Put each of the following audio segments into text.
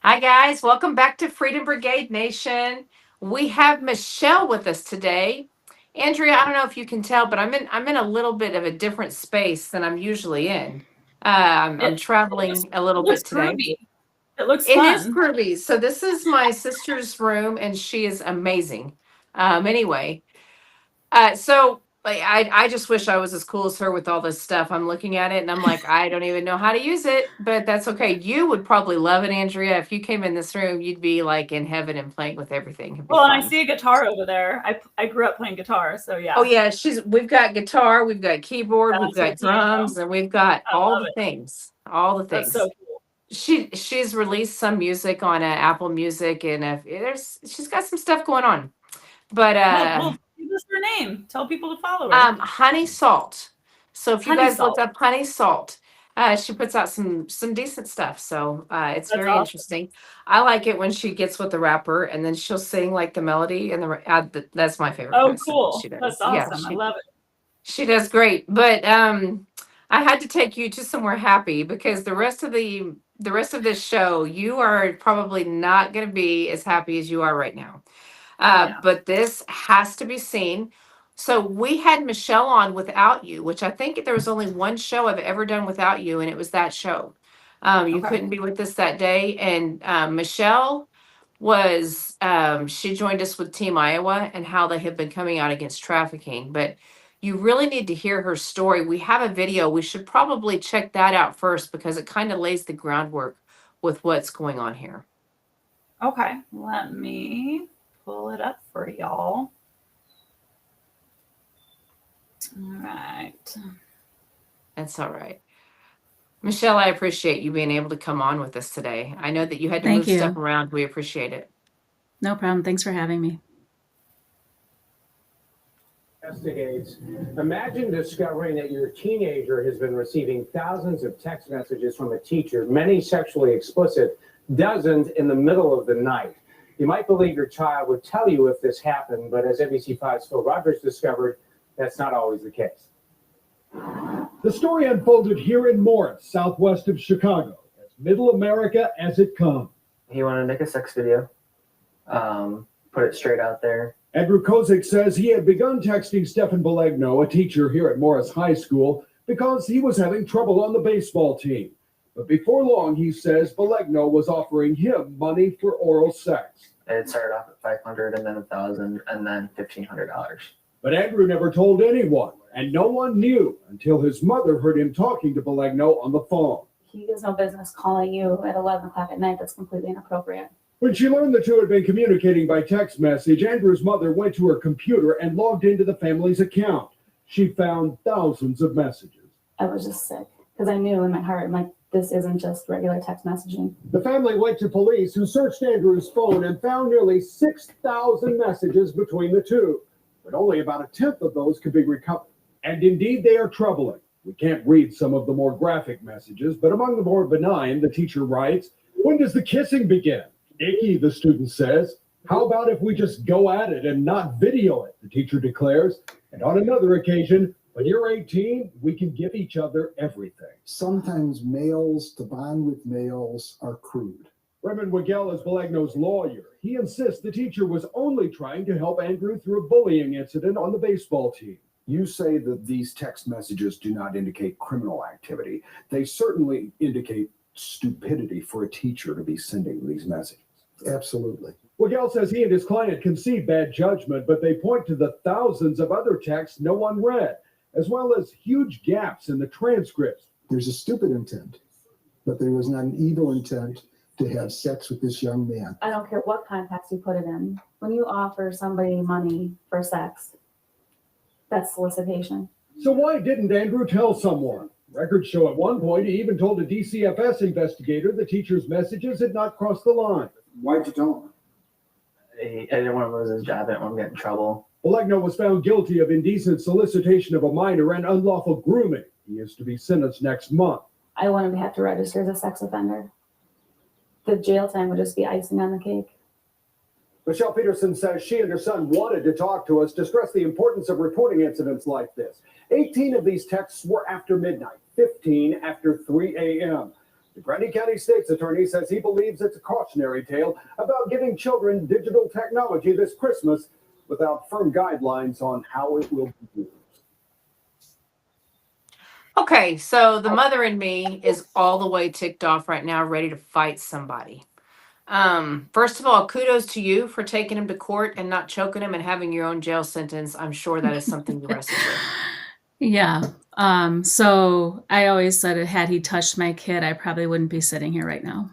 Hi guys, welcome back to Freedom Brigade Nation. We have Michelle with us today. Andrea, I don't know if you can tell, but I'm in a little bit of a different space than I'm usually in. I'm It looks traveling a little it bit looks today. groovy. It looks It is fun. groovy. So this is my sister's room, and she is amazing. Anyway, so like I just wish I was as cool as her with all this stuff. I'm looking at it and I'm like, I don't even know how to use it, but that's okay. You would probably love it, Andrea. If you came in this room, you'd be like in heaven and playing with everything. It'd be Well, and I fun. see a guitar over there. I grew up playing guitar, so Oh yeah, yeah, we've got guitar, we've got keyboard, we've that's her got piano. drums, and we've got I all love the it. things. All the That's things. so cool. She's released some music on Apple Music, and there's she's got some stuff going on. But Well, give us her name. Tell people to follow her. Honey Salt. So if you Honey guys look Salt. up Honey Salt, she puts out some decent stuff. So it's That's very awesome. interesting. I like it when she gets with the rapper and then she'll sing like the melody and that's my favorite kind Oh, of stuff that cool. she That's does. Yeah, awesome. I love it. she does great. But I had to take you to somewhere happy because the rest of this show, you are probably not going to be as happy as you are right now. Yeah. But this has to be seen. So we had Michelle on without you, which I think there was only one show I've ever done without you, and it was that show. You Okay. couldn't be with us that day, and Michelle she joined us with Team Iowa and how they have been coming out against trafficking. But you really need to hear her story. We have a video. We should probably check that out first because it kind of lays the groundwork with what's going on here. Okay. Let me pull it up for y'all. All right. That's all right. Michelle, I appreciate you being able to come on with us today. I know that you had to Thank move stuff you. around. We appreciate it. No problem. Thanks for having me. Investigates. Imagine discovering that your teenager has been receiving thousands of text messages from a teacher, many sexually explicit, dozens in the middle of the night. You might believe your child would tell you if this happened, but as NBC5's Phil Rogers discovered, that's not always the case. The story unfolded here in Morris, southwest of Chicago, as middle America as it comes. He wanted to make a sex video, put it straight out there. Andrew Kozik says he had begun texting Stefan Belegno, a teacher here at Morris High School, because he was having trouble on the baseball team. But before long, he says Belegno was offering him money for oral sex. It started off at $500 and then $1,000 and then $1,500. But Andrew never told anyone, and no one knew until his mother heard him talking to Belegno on the phone. He has no business calling you at 11 o'clock at night. That's completely inappropriate. When she learned the two had been communicating by text message, Andrew's mother went to her computer and logged into the family's account. She found thousands of messages. I was just sick because I knew in my heart, I'm like, this isn't just regular text messaging. The family went to police, who searched Andrew's phone and found nearly 6,000 messages between the two. But only about a tenth of those could be recovered. And indeed, they are troubling. We can't read some of the more graphic messages, but among the more benign, the teacher writes, "When does the kissing begin? Icky," the student says. "How about if we just go at it and not video it?" the teacher declares. And on another occasion, "When you're 18, we can give each other everything." Sometimes males to bond with males are crude. Raymond Wigel is Belegno's lawyer. He insists the teacher was only trying to help Andrew through a bullying incident on the baseball team. You say that these text messages do not indicate criminal activity. They certainly indicate stupidity for a teacher to be sending these messages. Absolutely. Wigel says he and his client concede bad judgment, but they point to the thousands of other texts no one read, as well as huge gaps in the transcripts. There's a stupid intent, but there was not an evil intent to have sex with this young man. I don't care what context you put it in. When you offer somebody money for sex, that's solicitation. So why didn't Andrew tell someone? Records show at one point he even told a DCFS investigator the teacher's messages had not crossed the line. Why'd you tell him? I didn't want to lose his job. I didn't want him to get in trouble. Belegno was found guilty of indecent solicitation of a minor and unlawful grooming. He is to be sentenced next month. I want him to have to register as a sex offender. The jail time would just be icing on the cake. Michelle Peterson says she and her son wanted to talk to us to stress the importance of reporting incidents like this. 18 of these texts were after midnight, 15 after 3 a.m. The Grundy County State's Attorney says he believes it's a cautionary tale about giving children digital technology this Christmas without firm guidelines on how it will be used. Okay, so the mother in me is all the way ticked off right now, ready to fight somebody. First of all, kudos to you for taking him to court and not choking him and having your own jail sentence. I'm sure that is something you wrestled with. Yeah. So I always said that had he touched my kid, I probably wouldn't be sitting here right now.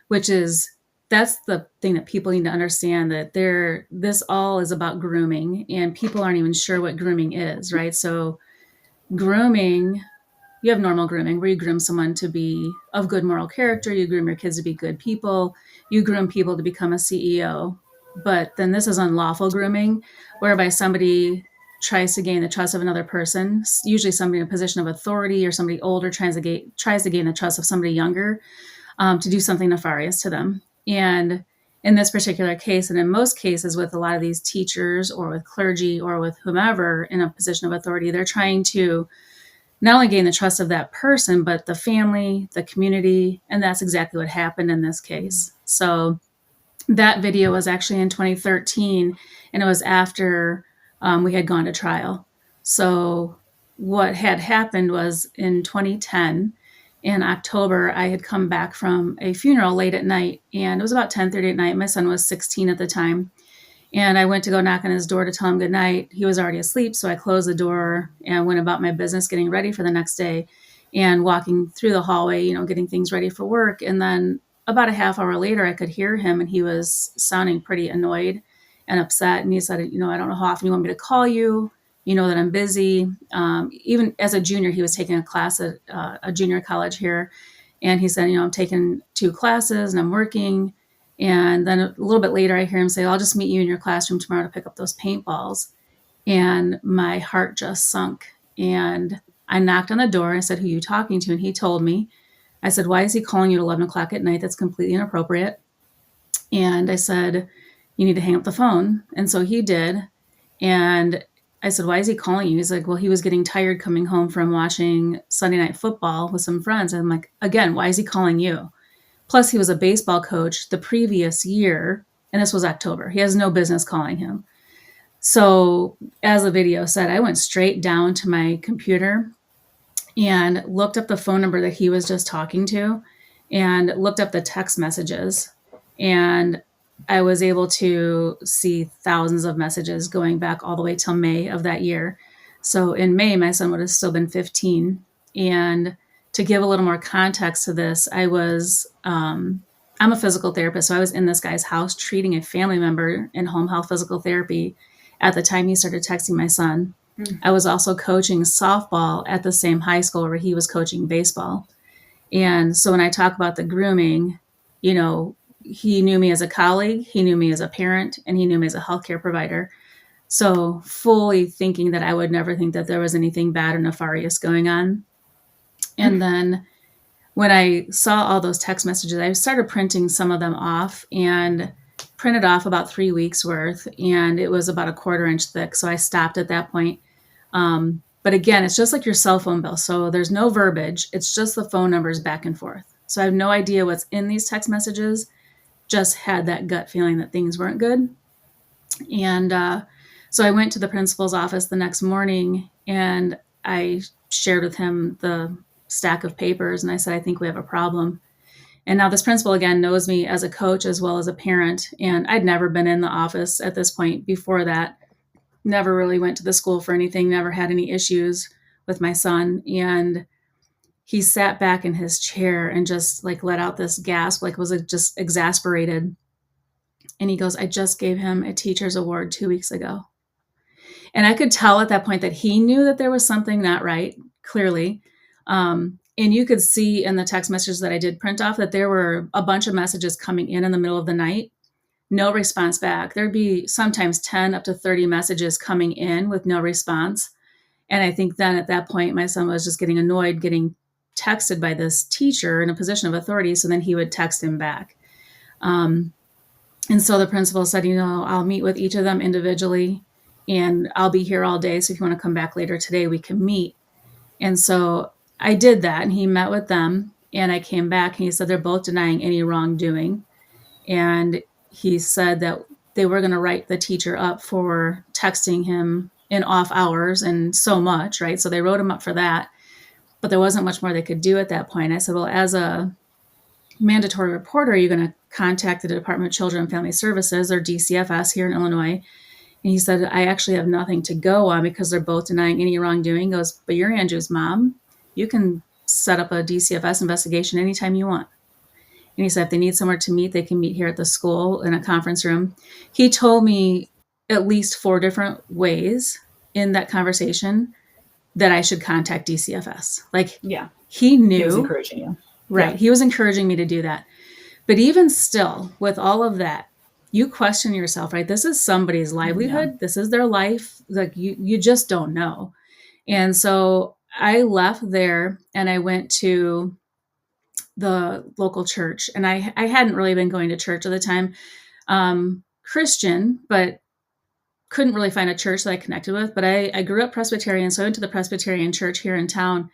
Which is, that's the thing that people need to understand, that this all is about grooming, and people aren't even sure what grooming is, right? So grooming, you have normal grooming where you groom someone to be of good moral character. You groom your kids to be good people. You groom people to become a CEO. But then this is unlawful grooming, whereby somebody tries to gain the trust of another person, usually somebody in a position of authority or somebody older tries to gain the trust of somebody younger, to do something nefarious to them. And in this particular case, and in most cases with a lot of these teachers or with clergy or with whomever in a position of authority, they're trying to not only gain the trust of that person, but the family, the community. And that's exactly what happened in this case. So that video was actually in 2013, and it was after we had gone to trial. So what had happened was in 2010, in October, I had come back from a funeral late at night, and it was about 10:30 at night. My son was 16 at the time. And I went to go knock on his door to tell him good night. He was already asleep, so I closed the door and went about my business, getting ready for the next day and walking through the hallway, getting things ready for work. And then about a half hour later, I could hear him, and he was sounding pretty annoyed and upset. And he said, I don't know how often you want me to call you. You know that I'm busy. Even as a junior, he was taking a class at a junior college here. And he said, I'm taking 2 classes and I'm working. And then a little bit later, I hear him say, I'll just meet you in your classroom tomorrow to pick up those paintballs. And my heart just sunk. And I knocked on the door. I said, who are you talking to? And he told me. I said, why is he calling you at 11 o'clock at night? That's completely inappropriate. And I said, you need to hang up the phone. And so he did. And I said, why is he calling you? He's like, well, he was getting tired coming home from watching Sunday Night Football with some friends. And I'm like, again, why is he calling you? Plus, he was a baseball coach the previous year, and this was October. He has no business calling him. So, as the video said, I went straight down to my computer and looked up the phone number that he was just talking to and looked up the text messages. And I was able to see thousands of messages going back all the way till May of that year. So, in May, my son would have still been 15. And to give a little more context to this, I'm a physical therapist. So I was in this guy's house treating a family member in home health physical therapy at the time he started texting my son. I was also coaching softball at the same high school where he was coaching baseball. And so when I talk about the grooming, he knew me as a colleague, he knew me as a parent, and he knew me as a healthcare provider. So fully thinking that I would never think that there was anything bad or nefarious going on. And then when I saw all those text messages, I started printing some of them off and printed off about 3 weeks worth. And it was about a 1/4 inch thick. So I stopped at that point. But again, it's just like your cell phone bill. So there's no verbiage. It's just the phone numbers back and forth. So I have no idea what's in these text messages. Just had that gut feeling that things weren't good. And so I went to the principal's office the next morning and I shared with him the stack of papers. And I said, I think we have a problem. And now this principal, again, knows me as a coach as well as a parent. And I'd never been in the office at this point before that. Never really went to the school for anything, never had any issues with my son. And he sat back in his chair and just let out this gasp, was just exasperated. And he goes, I just gave him a teacher's award 2 weeks ago. And I could tell at that point that he knew that there was something not right, clearly. And you could see in the text messages that I did print off that there were a bunch of messages coming in the middle of the night, no response back. There'd be sometimes 10 up to 30 messages coming in with no response. And I think then at that point, my son was just getting annoyed, getting texted by this teacher in a position of authority. So then he would text him back. And so the principal said, I'll meet with each of them individually and I'll be here all day. So if you want to come back later today, we can meet. And so I did that, and he met with them. And I came back and he said they're both denying any wrongdoing. And he said that they were going to write the teacher up for texting him in off hours and so much, right? So they wrote him up for that, but there wasn't much more they could do at that point. I said, well, as a mandatory reporter, are you going to contact the Department of Children and Family Services, or DCFS here in Illinois? And he said, I actually have nothing to go on because they're both denying any wrongdoing. He goes, but you're Andrew's mom. You can set up a DCFS investigation anytime you want. And he said, if they need somewhere to meet, they can meet here at the school in a conference room. He told me at least 4 different ways in that conversation that I should contact DCFS. Like, Yeah. he knew. He was encouraging you. Right. Yeah. He was encouraging me to do that. But even still, with all of that, you question yourself, right? This is somebody's livelihood. Yeah. This is their life. Like, you just don't know. And so I left there and I went to the local church, and I hadn't really been going to church at the time, Christian, but couldn't really find a church that I connected with. But I grew up Presbyterian, so I went to the Presbyterian church here in town,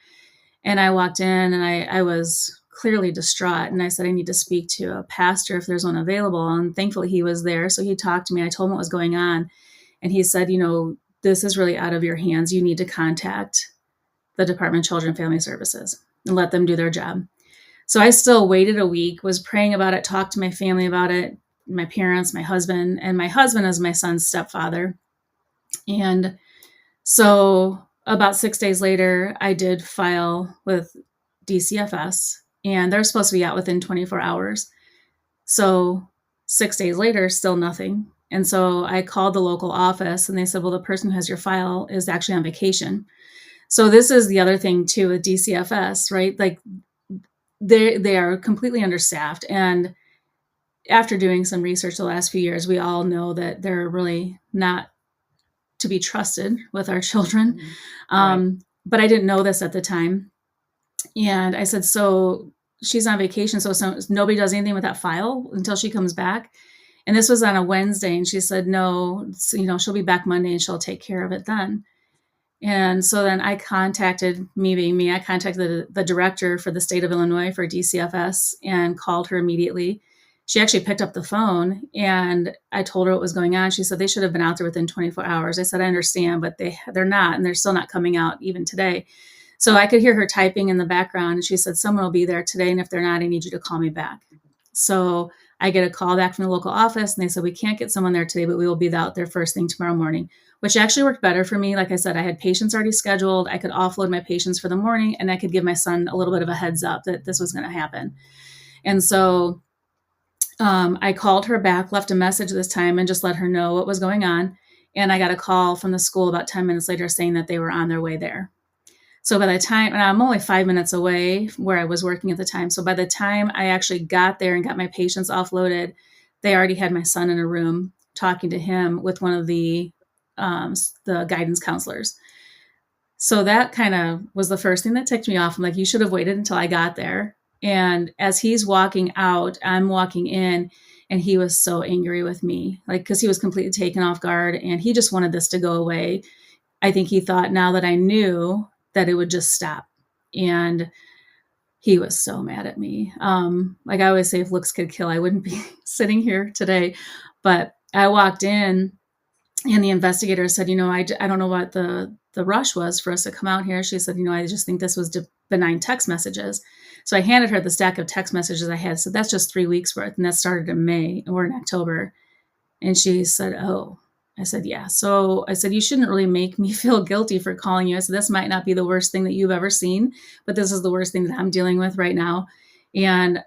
and I walked in and I was clearly distraught. And I said, I need to speak to a pastor if there's one available. And thankfully he was there. So he talked to me. I told him what was going on. And he said, this is really out of your hands. You need to contact the Department of Children and Family Services and let them do their job. So I still waited a week, was praying about it, talked to my family about it, my parents, my husband, and my husband is my son's stepfather. And so about 6 days later, I did file with DCFS, and they're supposed to be out within 24 hours. So 6 days later, still nothing. And so I called the local office and they said, well, the person who has your file is actually on vacation. So this is the other thing too with DCFS, right? Like they are completely understaffed. And after doing some research the last few years, we all know that they're really not to be trusted with our children. Right. But I didn't know this at the time. And I said, so she's on vacation, so nobody does anything with that file until she comes back. And this was on a Wednesday. And she said, no, she'll be back Monday and she'll take care of it then. And so then I contacted, I contacted the director for the state of Illinois for DCFS and called her immediately. She actually picked up the phone and I told her what was going on. She said they should have been out there within 24 hours. I said, I understand, but they're not, and they're still not coming out even today. So I could hear her typing in the background, and she said, someone will be there today, and if they're not, I need you to call me back. So I get a call back from the local office, and they said, we can't get someone there today, but we will be out there first thing tomorrow morning, which actually worked better for me. Like I said, I had patients already scheduled. I could offload my patients for the morning, and I could give my son a little bit of a heads up that this was going to happen. And so I called her back, left a message this time, and just let her know what was going on. And I got a call from the school about 10 minutes later saying that they were on their way there. So by the time, and I'm only 5 minutes away from where I was working at the time. So by the time I actually got there and got my patients offloaded, they already had my son in a room talking to him with one of the guidance counselors. So that kind of was the first thing that ticked me off. I'm like, you should have waited until I got there. And as he's walking out, I'm walking in, and he was so angry with me, like, because he was completely taken off guard and he just wanted this to go away. I think he thought now that I knew that it would just stop. And he was so mad at me. Like I always say, if looks could kill, I wouldn't be sitting here today. But I walked in and the investigator said, I don't know what the rush was for us to come out here. She said, I just think this was benign text messages. So I handed her the stack of text messages I had. So that's just 3 weeks worth. And that started in May, and we're in October. And she said, oh. I said, yeah. So I said, you shouldn't really make me feel guilty for calling you. I said, this might not be the worst thing that you've ever seen, but this is the worst thing that I'm dealing with right now. And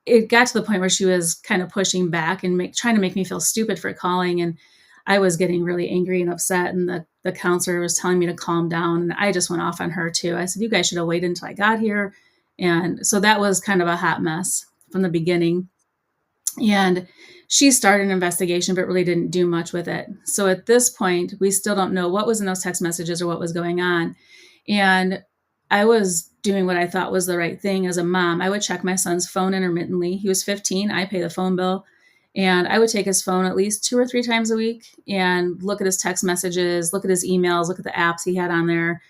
it got to the point where she was kind of pushing back and trying to make me feel stupid for calling. And I was getting really angry and upset. And the counselor was telling me to calm down. And I just went off on her too. I said, you guys should have waited until I got here. And so that was kind of a hot mess from the beginning. And she started an investigation, but really didn't do much with it. So at this point, we still don't know what was in those text messages or what was going on. And I was doing what I thought was the right thing as a mom. I would check my son's phone intermittently. He was 15. I pay the phone bill. And I would take his phone at least 2 or 3 times a week and look at his text messages, look at his emails, look at the apps he had on there.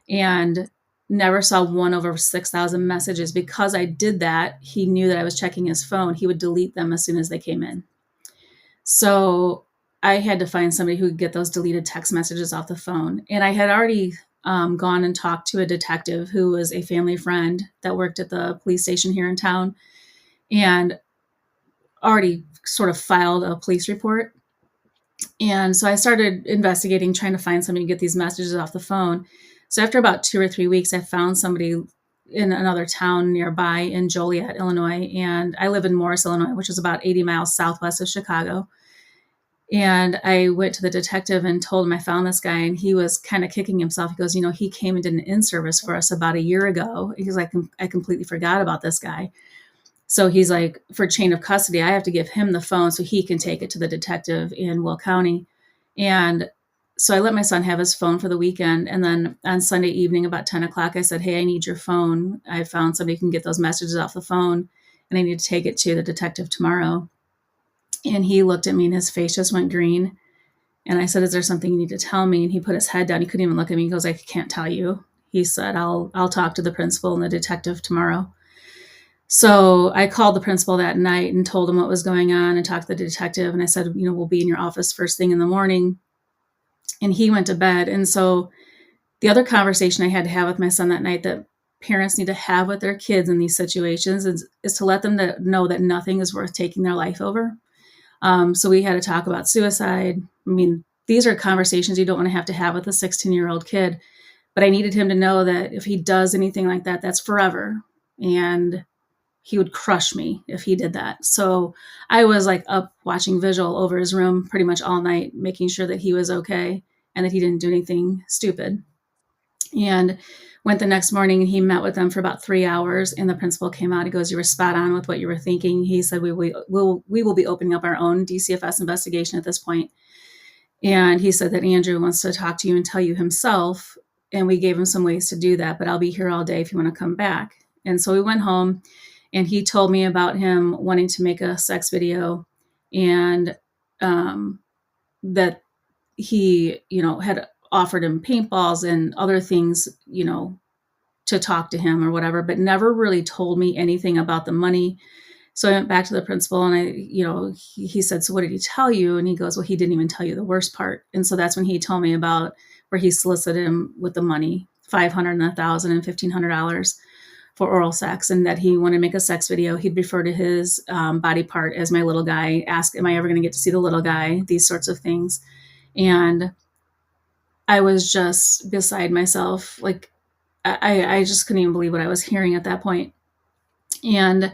And never saw one over 6,000 messages. Because I did that, he knew that I was checking his phone. He would delete them as soon as they came in. So I had to find somebody who could get those deleted text messages off the phone. And I had already gone and talked to a detective who was a family friend that worked at the police station here in town, and already sort of filed a police report. And so I started investigating, trying to find somebody to get these messages off the phone. So after about 2 or 3 weeks, I found somebody in another town nearby in Joliet, Illinois. And I live in Morris, Illinois, which is about 80 miles southwest of Chicago. And I went to the detective and told him I found this guy, and he was kind of kicking himself. He goes, he came and did an in-service for us about a year ago. He's like, I completely forgot about this guy. So he's like, for chain of custody, I have to give him the phone so he can take it to the detective in Will County. And so I let my son have his phone for the weekend. And then on Sunday evening, about 10 o'clock, I said, hey, I need your phone. I found somebody who can get those messages off the phone, and I need to take it to the detective tomorrow. And he looked at me and his face just went green. And I said, is there something you need to tell me? And he put his head down. He couldn't even look at me. He goes, I can't tell you. He said, I'll talk to the principal and the detective tomorrow. So I called the principal that night and told him what was going on, and talked to the detective. And I said, we'll be in your office first thing in the morning. And he went to bed. And so the other conversation I had to have with my son that night that parents need to have with their kids in these situations is to let them know that nothing is worth taking their life over. So we had to talk about suicide. I mean, these are conversations you don't want to have with a 16-year-old kid. But I needed him to know that if he does anything like that, that's forever. And he would crush me if he did that. So I was like up watching visual over his room pretty much all night, making sure that he was okay and that he didn't do anything stupid. And went the next morning, and he met with them for about 3 hours. And the principal came out. He goes, you were spot on with what you were thinking. He said, we will be opening up our own DCFS investigation at this point. And he said that Andrew wants to talk to you and tell you himself. And we gave him some ways to do that, but I'll be here all day if you want to come back. And so we went home, and he told me about him wanting to make a sex video, and that he, had offered him paintballs and other things, to talk to him or whatever, but never really told me anything about the money. So I went back to the principal, and he said, so what did he tell you? And he goes, well, he didn't even tell you the worst part. And so that's when he told me about where he solicited him with the money, $500 and $1,000 and $1,500 for oral sex, and that he wanted to make a sex video. He'd refer to his body part as my little guy, ask, am I ever going to get to see the little guy? These sorts of things. And I was just beside myself. Like, I just couldn't even believe what I was hearing at that point. And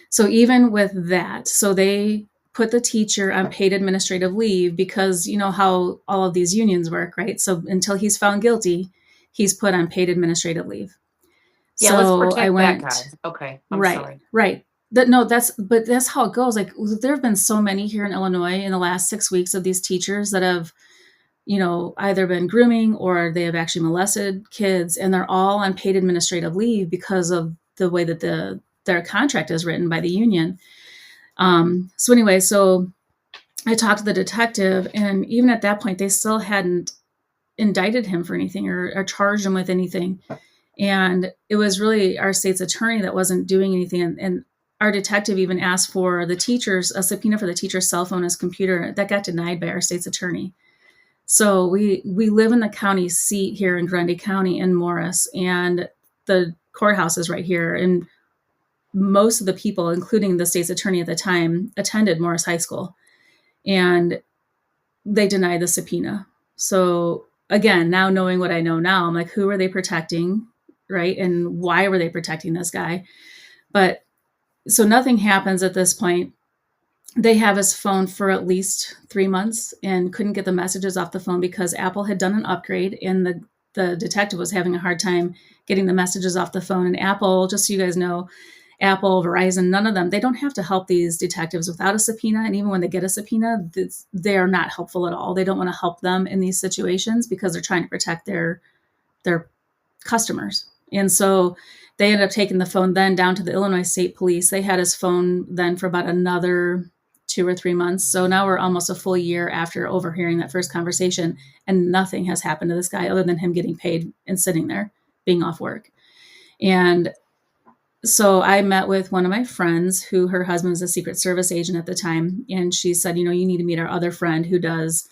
so even with that, so they put the teacher on paid administrative leave, because you know how all of these unions work, right? So until he's found guilty, he's put on paid administrative leave. Yeah, so let's protect I went, that guy. Okay, I'm right, sorry. right. That's how it goes. Like, there have been so many here in Illinois in the last 6 weeks of these teachers that have, either been grooming or they have actually molested kids, and they're all on paid administrative leave because of the way that their contract is written by the union. So anyway, so I talked to the detective, and even at that point, they still hadn't indicted him for anything or charged him with anything. And it was really our state's attorney that wasn't doing anything. And our detective even asked for a subpoena for the teacher's cell phone, his computer. That got denied by our state's attorney. So we live in the county seat here in Grundy County in Morris, and the courthouse is right here. And most of the people, including the state's attorney at the time, attended Morris High School, and they denied the subpoena. So again, now knowing what I know now, I'm like, who are they protecting, right? And why were they protecting this guy? But so nothing happens at this point. They have his phone for at least 3 months and couldn't get the messages off the phone because Apple had done an upgrade, and the detective was having a hard time getting the messages off the phone. And Apple, just so you guys know, Apple, Verizon, none of them, they don't have to help these detectives without a subpoena. And even when they get a subpoena, they are not helpful at all. They don't want to help them in these situations because they're trying to protect their customers. And so they ended up taking the phone then down to the Illinois State Police. They had his phone then for about another 2 or 3 months. So now we're almost a full year after overhearing that first conversation, and nothing has happened to this guy other than him getting paid and sitting there being off work. And so I met with one of my friends who her husband was a Secret Service agent at the time. And she said, you need to meet our other friend who does,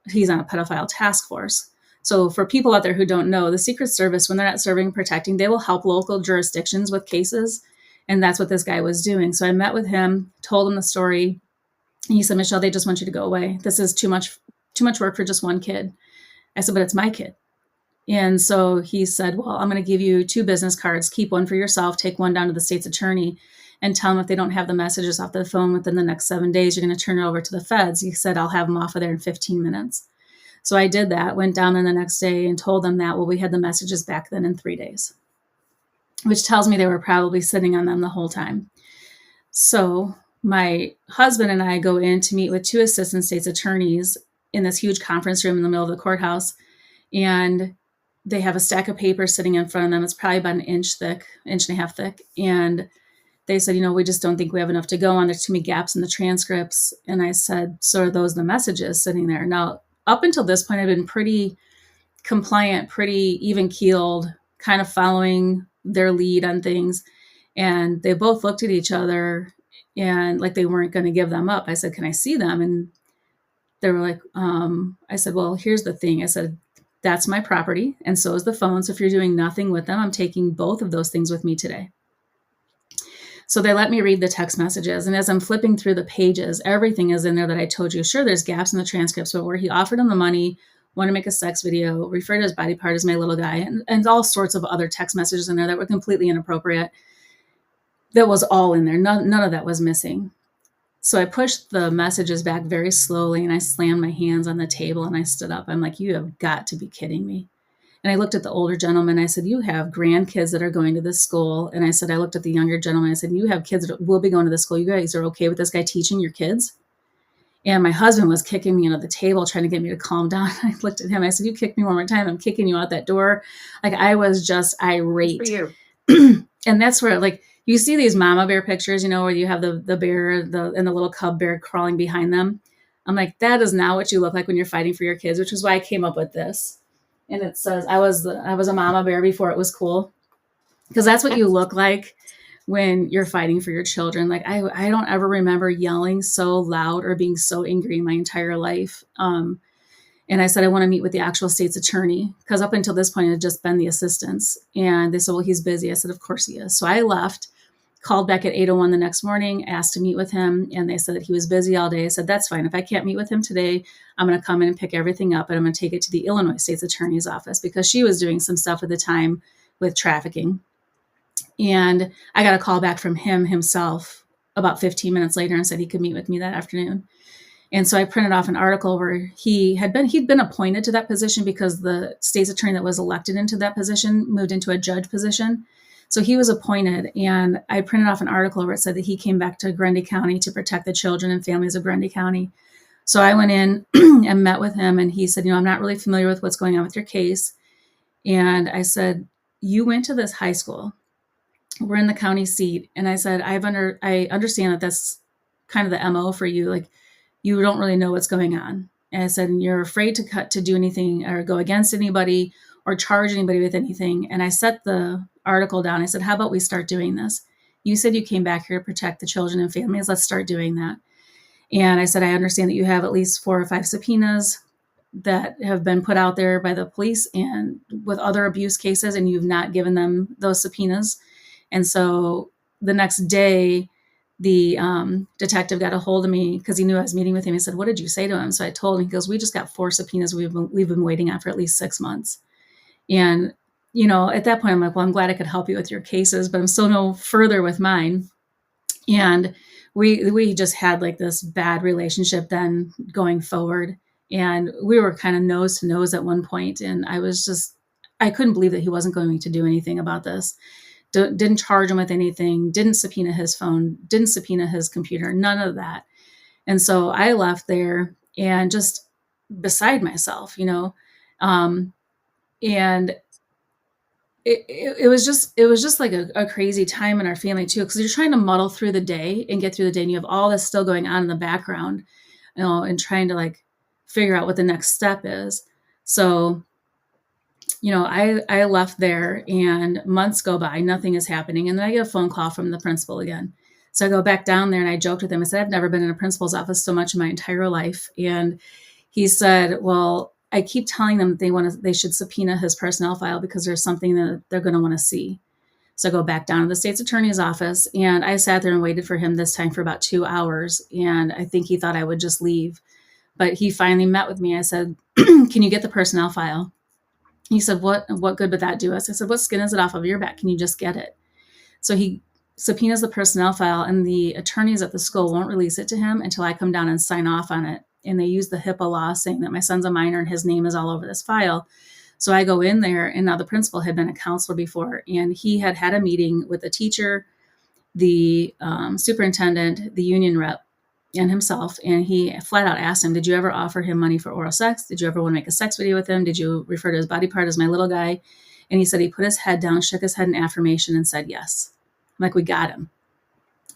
he's on a pedophile task force. So for people out there who don't know, the Secret Service, when they're not serving and protecting, they will help local jurisdictions with cases. And that's what this guy was doing. So I met with him, told him the story. And he said, Michelle, they just want you to go away. This is too much work for just one kid. I said, but it's my kid. And so he said, well, I'm going to give you 2 business cards. Keep one for yourself. Take one down to the state's attorney and tell them if they don't have the messages off the phone within the next 7 days, you're going to turn it over to the feds. He said, I'll have them off of there in 15 minutes. So I did that, went down there the next day and told them that, well, we had the messages back then in 3 days, which tells me they were probably sitting on them the whole time. So my husband and I go in to meet with 2 assistant state's attorneys in this huge conference room in the middle of the courthouse. And they have a stack of papers sitting in front of them. It's probably about an inch thick, inch and a half thick. And they said, we just don't think we have enough to go on. There's too many gaps in the transcripts. And I said, so are those the messages sitting there? Now, up until this point, I've been pretty compliant, pretty even keeled, kind of following their lead on things. And they both looked at each other and like they weren't going to give them up. I said, can I see them? And they were like, I said, well, here's the thing. I said, that's my property, and so is the phone. So if you're doing nothing with them, I'm taking both of those things with me today. So they let me read the text messages. And as I'm flipping through the pages, everything is in there that I told you. Sure, there's gaps in the transcripts, but where he offered him the money, wanted to make a sex video, referred to his body part as my little guy, and all sorts of other text messages in there that were completely inappropriate. That was all in there. None of that was missing. So I pushed the messages back very slowly and I slammed my hands on the table and I stood up. I'm like, you have got to be kidding me. And I looked at the older gentleman. I said, you have grandkids that are going to this school. And I said, I looked at the younger gentleman. I said, you have kids that will be going to this school. You guys are okay with this guy teaching your kids? And my husband was kicking me under the table, trying to get me to calm down. I looked at him. I said, you kicked me one more time, I'm kicking you out that door. Like I was just irate. For you. And that's where, like, you see these mama bear pictures, where you have the bear and the little cub bear crawling behind them. I'm like, that is not what you look like when you're fighting for your kids, which is why I came up with this. And it says, I was a mama bear before it was cool. Because that's what you look like when you're fighting for your children. Like, I don't ever remember yelling so loud or being so angry in my entire life. And I said, I want to meet with the actual state's attorney, because up until this point, it had just been the assistants. And they said, well, he's busy. I said, of course he is. So I left, called back at 8:01 the next morning, asked to meet with him. And they said that he was busy all day. I said, that's fine. If I can't meet with him today, I'm going to come in and pick everything up. And I'm going to take it to the Illinois state's attorney's office, because she was doing some stuff at the time with trafficking. And I got a call back from him himself about 15 minutes later and said he could meet with me that afternoon. And so I printed off an article where he'd been appointed to that position because the state's attorney that was elected into that position moved into a judge position. So he was appointed, and I printed off an article where it said that he came back to Grundy County to protect the children and families of Grundy County. So I went in and met with him, and he said, I'm not really familiar with what's going on with your case. And I said, you went to this high school. We're in the county seat. And I said, I understand that that's kind of the MO for you. Like, you don't really know what's going on. And I said, and you're afraid to do anything or go against anybody or charge anybody with anything. And I set the article down. I said, how about we start doing this? You said you came back here to protect the children and families. Let's start doing that. And I said, I understand that you have at least 4 or 5 subpoenas that have been put out there by the police and with other abuse cases, and you've not given them those subpoenas. And so the next day, the detective got a hold of me because he knew I was meeting with him. He said, what did you say to him? So I told him. He goes, we just got 4 subpoenas we've been waiting on for at least 6 months. And, at that point, I'm like, well, I'm glad I could help you with your cases, but I'm still no further with mine. And we just had like this bad relationship then going forward. And we were kind of nose to nose at one point. And I couldn't believe that he wasn't going to do anything about this. Didn't charge him with anything, didn't subpoena his phone, didn't subpoena his computer, none of that. And so I left there and just beside myself, and it was just like a crazy time in our family too, because you're trying to muddle through the day and get through the day, and you have all this still going on in the background, and trying to like figure out what the next step is. So I left there and months go by, nothing is happening. And then I get a phone call from the principal again. So I go back down there and I joked with him. I said, I've never been in a principal's office so much in my entire life. And he said, well, I keep telling them they should subpoena his personnel file because there's something that they're going to want to see. So I go back down to the state's attorney's office and I sat there and waited for him this time for about 2 hours. And I think he thought I would just leave, but he finally met with me. I said, can you get the personnel file? He said, what good would that do us? I said, what skin is it off of your back? Can you just get it? So he subpoenas the personnel file and the attorneys at the school won't release it to him until I come down and sign off on it. And they use the HIPAA law saying that my son's a minor and his name is all over this file. So I go in there, and now the principal had been a counselor before, and he had had a meeting with the teacher, the superintendent, the union rep, and himself. And he flat out asked him, did you ever offer him money for oral sex? Did you ever want to make a sex video with him? Did you refer to his body part as my little guy? And he said he put his head down, shook his head in affirmation, and said yes. I'm like, we got him.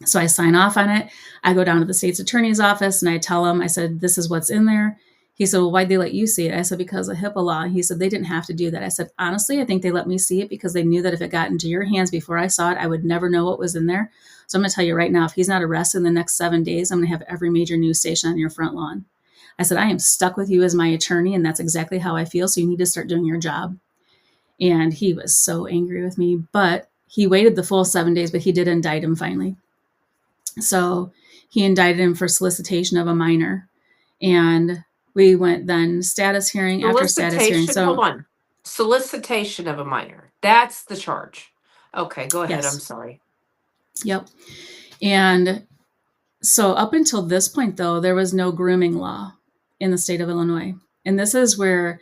So I sign off on it. I go down to the state's attorney's office and I tell him, I said, this is what's in there. He said, well, why'd they let you see it? I said, because of HIPAA law. He said, they didn't have to do that. I said, honestly, I think they let me see it because they knew that if it got into your hands before I saw it, I would never know what was in there. So I'm going to tell you right now, if he's not arrested in the next 7 days, I'm going to have every major news station on your front lawn. I said, I am stuck with you as my attorney, and that's exactly how I feel. So you need to start doing your job. And he was so angry with me, but he waited the full 7 days, but he did indict him finally. So he indicted him for solicitation of a minor. And we went then status hearing after status hearing. So hold on. Solicitation of a minor. That's the charge. Okay, go ahead. Yes. I'm sorry. Yep. And so up until this point, though, there was no grooming law in the state of Illinois. And this is where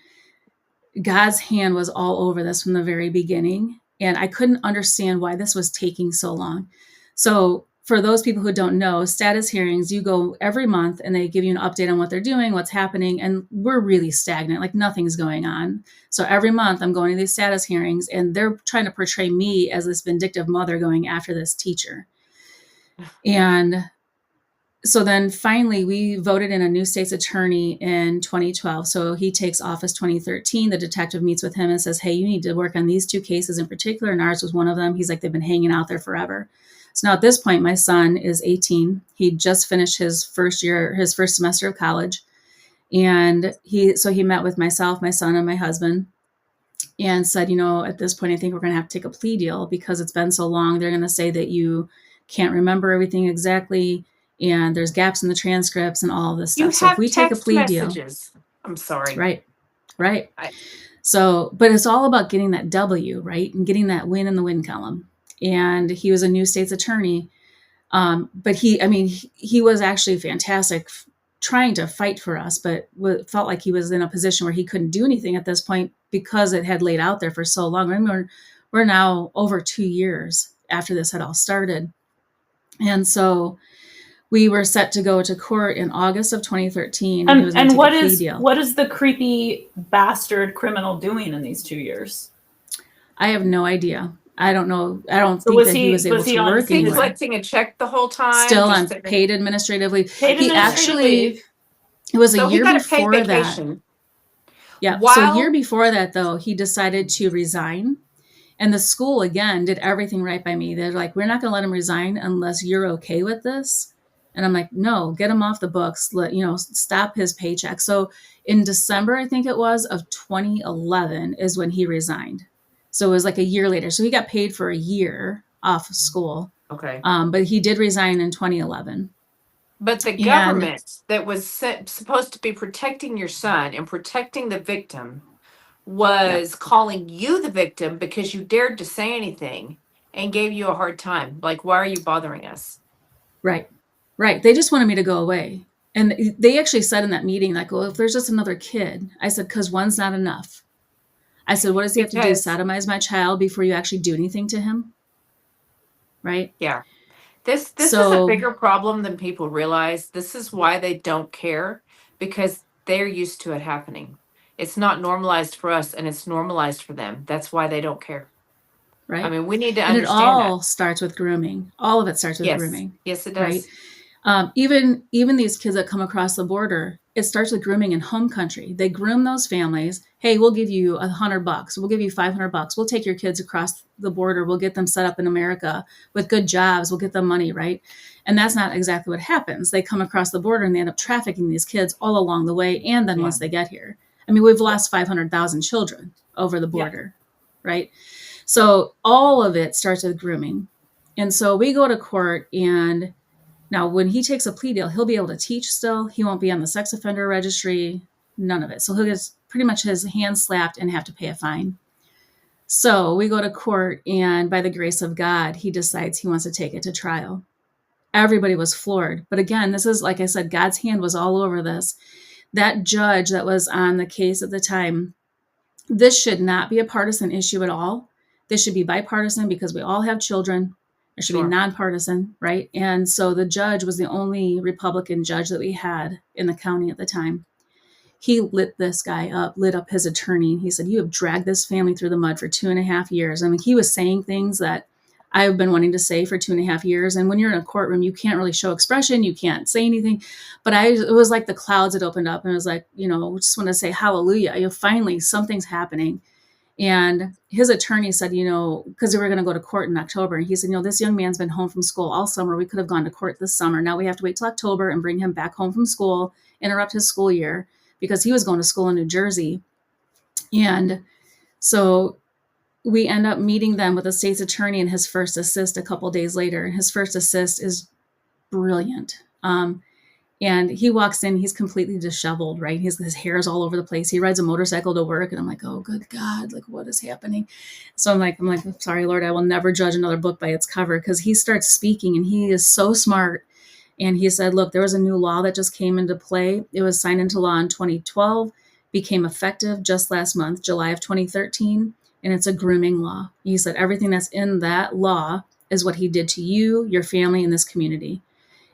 God's hand was all over this from the very beginning. And I couldn't understand why this was taking so long. So for those people who don't know, status hearings, you go every month and they give you an update on what they're doing, what's happening. And we're really stagnant, like nothing's going on. So every month I'm going to these status hearings and they're trying to portray me as this vindictive mother going after this teacher. And so then finally we voted in a new state's attorney in 2012. So he takes office 2013. The detective meets with him and says, hey, you need to work on these 2 cases in particular. And ours was one of them. He's like, they've been hanging out there forever. So now at this point, my son is 18. He just finished his first semester of college. And he met with myself, my son, and my husband and said, at this point, I think we're going to have to take a plea deal because it's been so long. They're going to say that you can't remember everything exactly. And there's gaps in the transcripts and all of this stuff. So if we take a plea messages. I'm sorry. Right. So, but it's all about getting that W, right? And getting that win in the win column. And he was a new state's attorney. But he was actually fantastic trying to fight for us, but felt like he was in a position where he couldn't do anything at this point because it had laid out there for so long. I mean, we're now over 2 years after this had all started. And so we were set to go to court in August of 2013. And what is the creepy bastard criminal doing in these 2 years? I have no idea. I don't know. I don't think that he was able to work anywhere. Collecting a check the whole time? Still on paid administrative leave. It was a year before that. Yeah. So a year before that, though, he decided to resign. And the school, again, did everything right by me. They're like, we're not going to let him resign unless you're okay with this. And I'm like, no, get him off the books. Stop his paycheck. So in December, I think it was, of 2011 is when he resigned. So it was like a year later. So he got paid for a year off of school. Okay. But he did resign in 2011. But the government that was supposed to be protecting your son and protecting the victim was calling you the victim because you dared to say anything and gave you a hard time. Like, why are you bothering us? Right. They just wanted me to go away. And they actually said in that meeting, like, well, if there's just another kid, I said, because one's not enough. I said, what does he have to do? Sodomize my child before you actually do anything to him? Right? Yeah. This is a bigger problem than people realize. This is why they don't care, because they're used to it happening. It's not normalized for us, and it's normalized for them. That's why they don't care. Right. I mean, we need to understand that. And it all starts with grooming. All of it starts with grooming. Yes, it does. Right? Even these kids that come across the border, it starts with grooming in home country. They groom those families. Hey, we'll give you $100. We'll give you $500. We'll take your kids across the border. We'll get them set up in America with good jobs. We'll get them money, right? And that's not exactly what happens. They come across the border and they end up trafficking these kids all along the way. And then once they get here, I mean, we've lost 500,000 children over the border, right? So all of it starts with grooming. And so we go to court, and now when he takes a plea deal, he'll be able to teach still. He won't be on the sex offender registry, none of it. So he'll get pretty much his hands slapped and have to pay a fine. So we go to court, and by the grace of God, he decides he wants to take it to trial. Everybody was floored. But again, this is, like I said, God's hand was all over this. That judge that was on the case at the time, this should not be a partisan issue at all. This should be bipartisan because we all have children. It should be nonpartisan, right? And so the judge was the only Republican judge that we had in the county at the time. He lit this guy up, lit up his attorney. He said, you have dragged this family through the mud for 2.5 years. I mean, he was saying things that I've been wanting to say for 2.5 years. And when you're in a courtroom, you can't really show expression. You can't say anything. But it was like the clouds had opened up, and it was like, we just want to say hallelujah. Finally, something's happening. And his attorney said, because they were going to go to court in October, and he said, this young man's been home from school all summer. We could have gone to court this summer. Now we have to wait till October and bring him back home from school, interrupt his school year, because he was going to school in New Jersey. And so we end up meeting them with the state's attorney and his first assist a couple days later. And his first assist is brilliant. And he walks in, he's completely disheveled, right? His hair is all over the place. He rides a motorcycle to work, and I'm like, oh, good God, like, what is happening? So I'm like, sorry, Lord, I will never judge another book by its cover, because he starts speaking, and he is so smart. And he said, look, there was a new law that just came into play. It was signed into law in 2012, became effective just last month, July of 2013, and it's a grooming law. He said everything that's in that law is what he did to you, your family, and this community.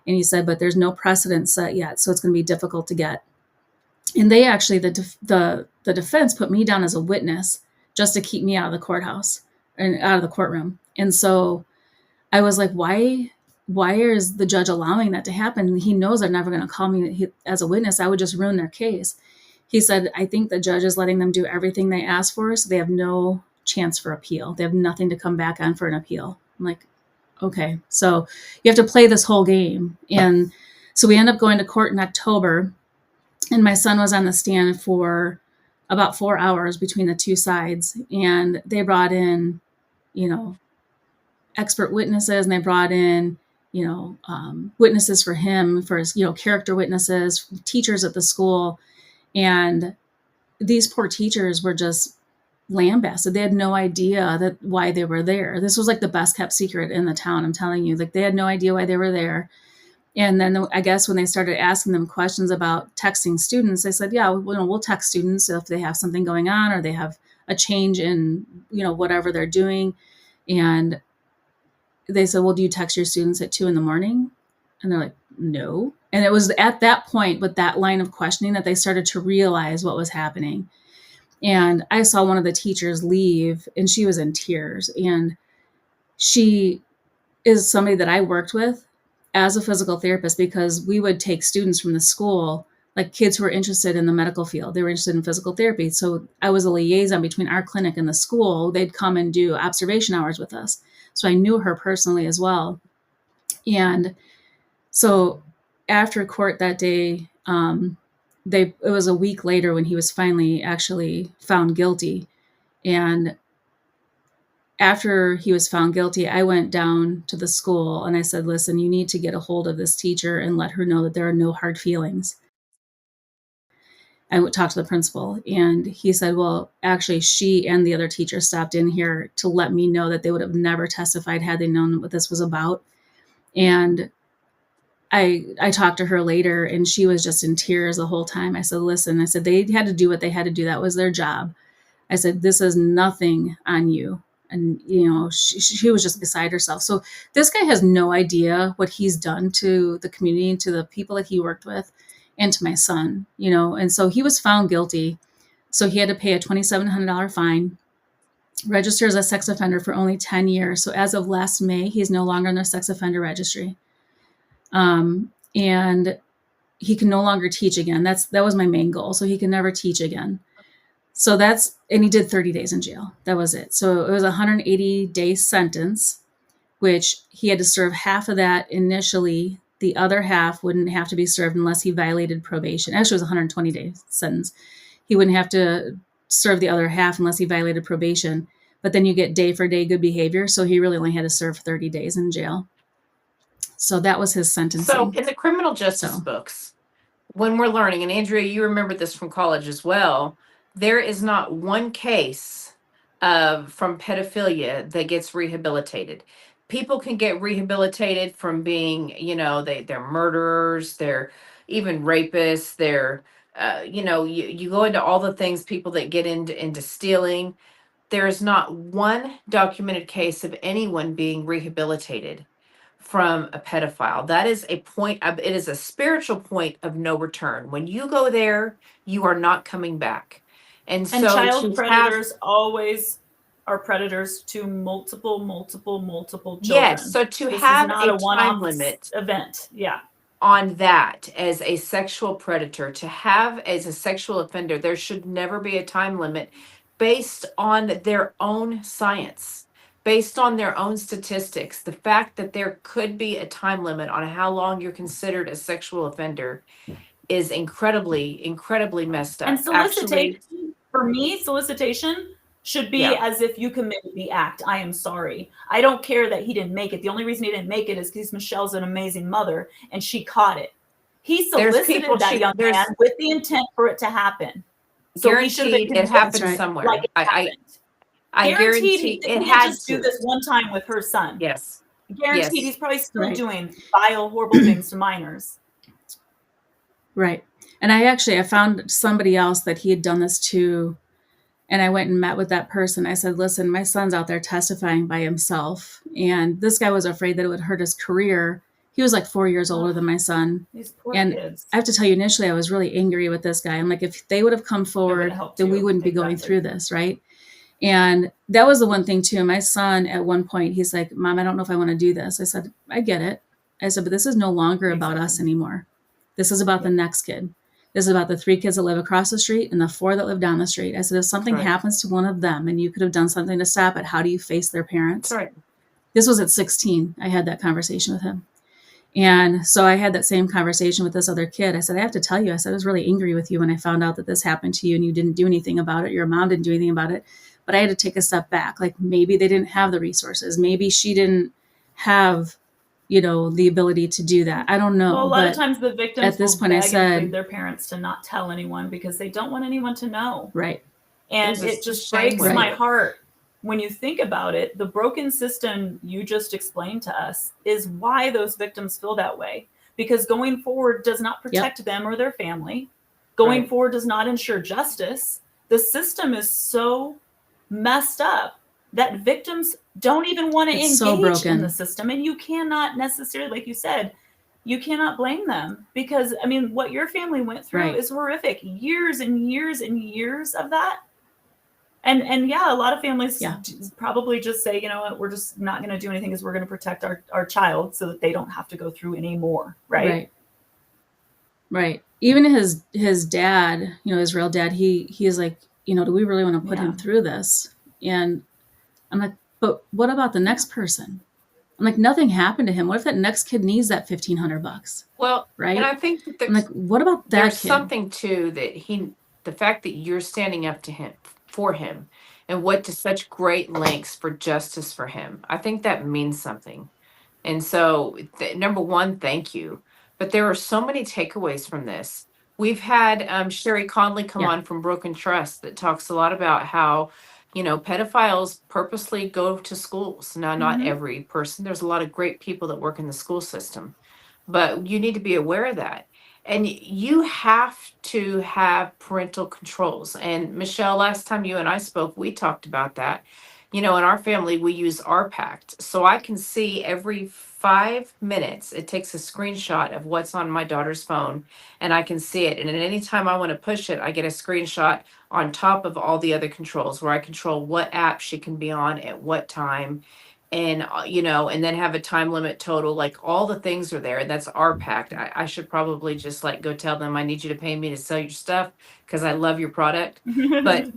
And he said, but there's no precedent set yet, so it's going to be difficult to get. And they actually, the defense put me down as a witness just to keep me out of the courthouse and out of the courtroom. And so I was like, why is the judge allowing that to happen? He knows they're never going to call me as a witness. I would just ruin their case. He said, I think the judge is letting them do everything they asked for, so they have no chance for appeal. They have nothing to come back on for an appeal. I'm like, okay, so you have to play this whole game. And so we end up going to court in October, and my son was on the stand for about 4 hours between the two sides. And they brought in, expert witnesses, and they brought in, witnesses for him, for his, character witnesses, teachers at the school. And these poor teachers were just lambasted. They had no idea why they were there. This was like the best kept secret in the town. I'm telling you, like, they had no idea why they were there. And then I guess when they started asking them questions about texting students, they said, yeah, we'll text students if they have something going on or they have a change in, whatever they're doing. And they said, well, do you text your students at 2 a.m? And they're like, no. And it was at that point, with that line of questioning, that they started to realize what was happening. And I saw one of the teachers leave, and she was in tears. And she is somebody that I worked with as a physical therapist, because we would take students from the school, like kids who were interested in the medical field. They were interested in physical therapy. So I was a liaison between our clinic and the school. They'd come and do observation hours with us. So I knew her personally as well. And so after court that day, it was a week later when he was finally actually found guilty. And after he was found guilty, I went down to the school and I said, listen, you need to get a hold of this teacher and let her know that there are no hard feelings. I would talk to the principal, and he said, well, actually, she and the other teacher stopped in here to let me know that they would have never testified had they known what this was about. And I talked to her later, and she was just in tears the whole time. I said, listen, I said, they had to do what they had to do. That was their job. I said, this is nothing on you. And, she was just beside herself. So this guy has no idea what he's done to the community and to the people that he worked with and to my son, and so he was found guilty. So he had to pay a $2,700 fine, register as a sex offender for only 10 years. So as of last May, he's no longer on the sex offender registry. And he can no longer teach again. That was my main goal. So he can never teach again. So and he did 30 days in jail. That was it. So it was a 180-day sentence, which he had to serve half of that initially. The other half wouldn't have to be served unless he violated probation. Actually, it was a 120-day sentence. He wouldn't have to serve the other half unless he violated probation. But then you get day for day good behavior. So he really only had to serve 30 days in jail. So that was his sentencing. So in the criminal justice books, when we're learning, and Andrea, you remember this from college as well, there is not one case from pedophilia that gets rehabilitated. People can get rehabilitated from being, they're murderers, they're even rapists, they're, you go into all the things, people that get into stealing. There is not one documented case of anyone being rehabilitated from a pedophile. That is a point of, it is a spiritual point of no return. When you go there, you are not coming back. And so child predators always are predators to multiple children. Yes, so to this have is not a one-off time limit event. Yeah. On that as a sexual predator, to have as a sexual offender, there should never be a time limit based on their own science, based on their own statistics. The fact that there could be a time limit on how long you're considered a sexual offender is incredibly messed up. And solicitation, for me, solicitation should be as if you committed the act. I am sorry. I don't care that he didn't make it. The only reason he didn't make it is because Michelle's an amazing mother and she caught it. He solicited that young man with the intent for it to happen. So guaranteed it happened somewhere. Like I guarantee it had just do this one time with her son. Yes. Guaranteed he's probably still doing vile, horrible things to minors. Right. And I found somebody else that he had done this to. And I went and met with that person. I said, listen, my son's out there testifying by himself. And this guy was afraid that it would hurt his career. He was like 4 years older than my son. These poor kids. I have to tell you, initially, I was really angry with this guy. I'm like, if they would have come forward, then we wouldn't be going through this, right? And that was the one thing, too. My son, at one point, he's like, Mom, I don't know if I want to do this. I said, I get it. I said, but this is no longer about us anymore. This is about the next kid. This is about the 3 kids that live across the street and the 4 that live down the street. I said, if something happens to one of them and you could have done something to stop it, how do you face their parents? That's right. This was at 16. I had that conversation with him. And so I had that same conversation with this other kid. I said, I have to tell you, I said, I was really angry with you when I found out that this happened to you and you didn't do anything about it. Your mom didn't do anything about it. But I had to take a step back. Like maybe they didn't have the resources. Maybe she didn't have the ability to do that. I don't know. Well, a lot of times the victims at this point, I said their parents to not tell anyone because they don't want anyone to know. Right. And it just breaks my heart when you think about it. The broken system you just explained to us is why those victims feel that way. Because going forward does not protect them or their family. Going forward does not ensure justice. The system is so messed up that victims don't even want to engage in the system. And you cannot necessarily, like you said, you cannot blame them because, I mean, what your family went through is horrific. Years and years and years of that. And yeah, a lot of families probably just say, you know what, we're just not going to do anything because we're going to protect our child so that they don't have to go through any more. Right. Even his dad, his real dad, he is like, do we really want to put him through this? And I'm like, but what about the next person? I'm like, nothing happened to him. What if that next kid needs that $1,500? Well, right. And I think that I'm like, what about that? There's kid? something too that the fact that you're standing up to him for him and went to such great lengths for justice for him. I think that means something. And so, number one, thank you. But there are so many takeaways from this. We've had Sherry Conley come on from Broken Trust that talks a lot about how, pedophiles purposely go to schools. Now, not every person. There's a lot of great people that work in the school system. But you need to be aware of that. And you have to have parental controls. And Michelle, last time you and I spoke, we talked about that. In our family, we use RPACT. So I can see every 5 minutes, it takes a screenshot of what's on my daughter's phone and I can see it. And at any time I want to push it, I get a screenshot on top of all the other controls where I control what app she can be on at what time. and and then have a time limit total. Like all the things are there, and that's our pact. I should probably just like go tell them I need you to pay me to sell your stuff because I love your product. But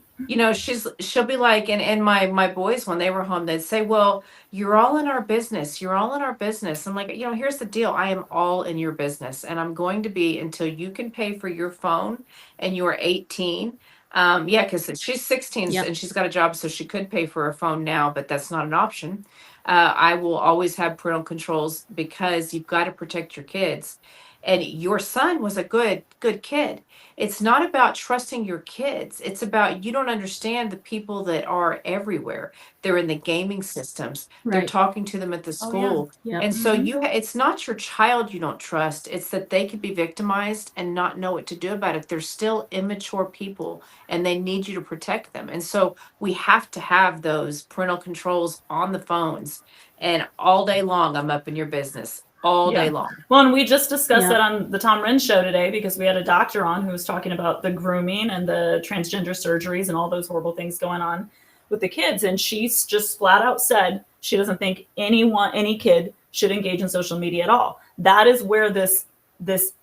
she'll be like, and my boys, when they were home, they'd say, well, you're all in our business. You're all in our business. I'm like, here's the deal. I am all in your business, and I'm going to be until you can pay for your phone and you are 18. Yeah, because she's 16 Yep. and she's got a job, so she could pay for her phone now, but that's not an option. I will always have parental controls because you've got to protect your kids. And your son was a good kid. It's not about trusting your kids. It's about, you don't understand the people that are everywhere. They're in the gaming systems. They're Right. talking to them at the Oh, yeah. school. Yep. And so it's not your child you don't trust. It's that they could be victimized and not know what to do about it. They're still immature people and they need you to protect them. And so we have to have those parental controls on the phones. And all day long, I'm up in your business all day long. Well, and we just discussed Yeah. that on the Tom Renz show today because we had a doctor on who was talking about the grooming and the transgender surgeries and all those horrible things going on with the kids. And she's just flat out said she doesn't think any kid should engage in social media at all. That is where this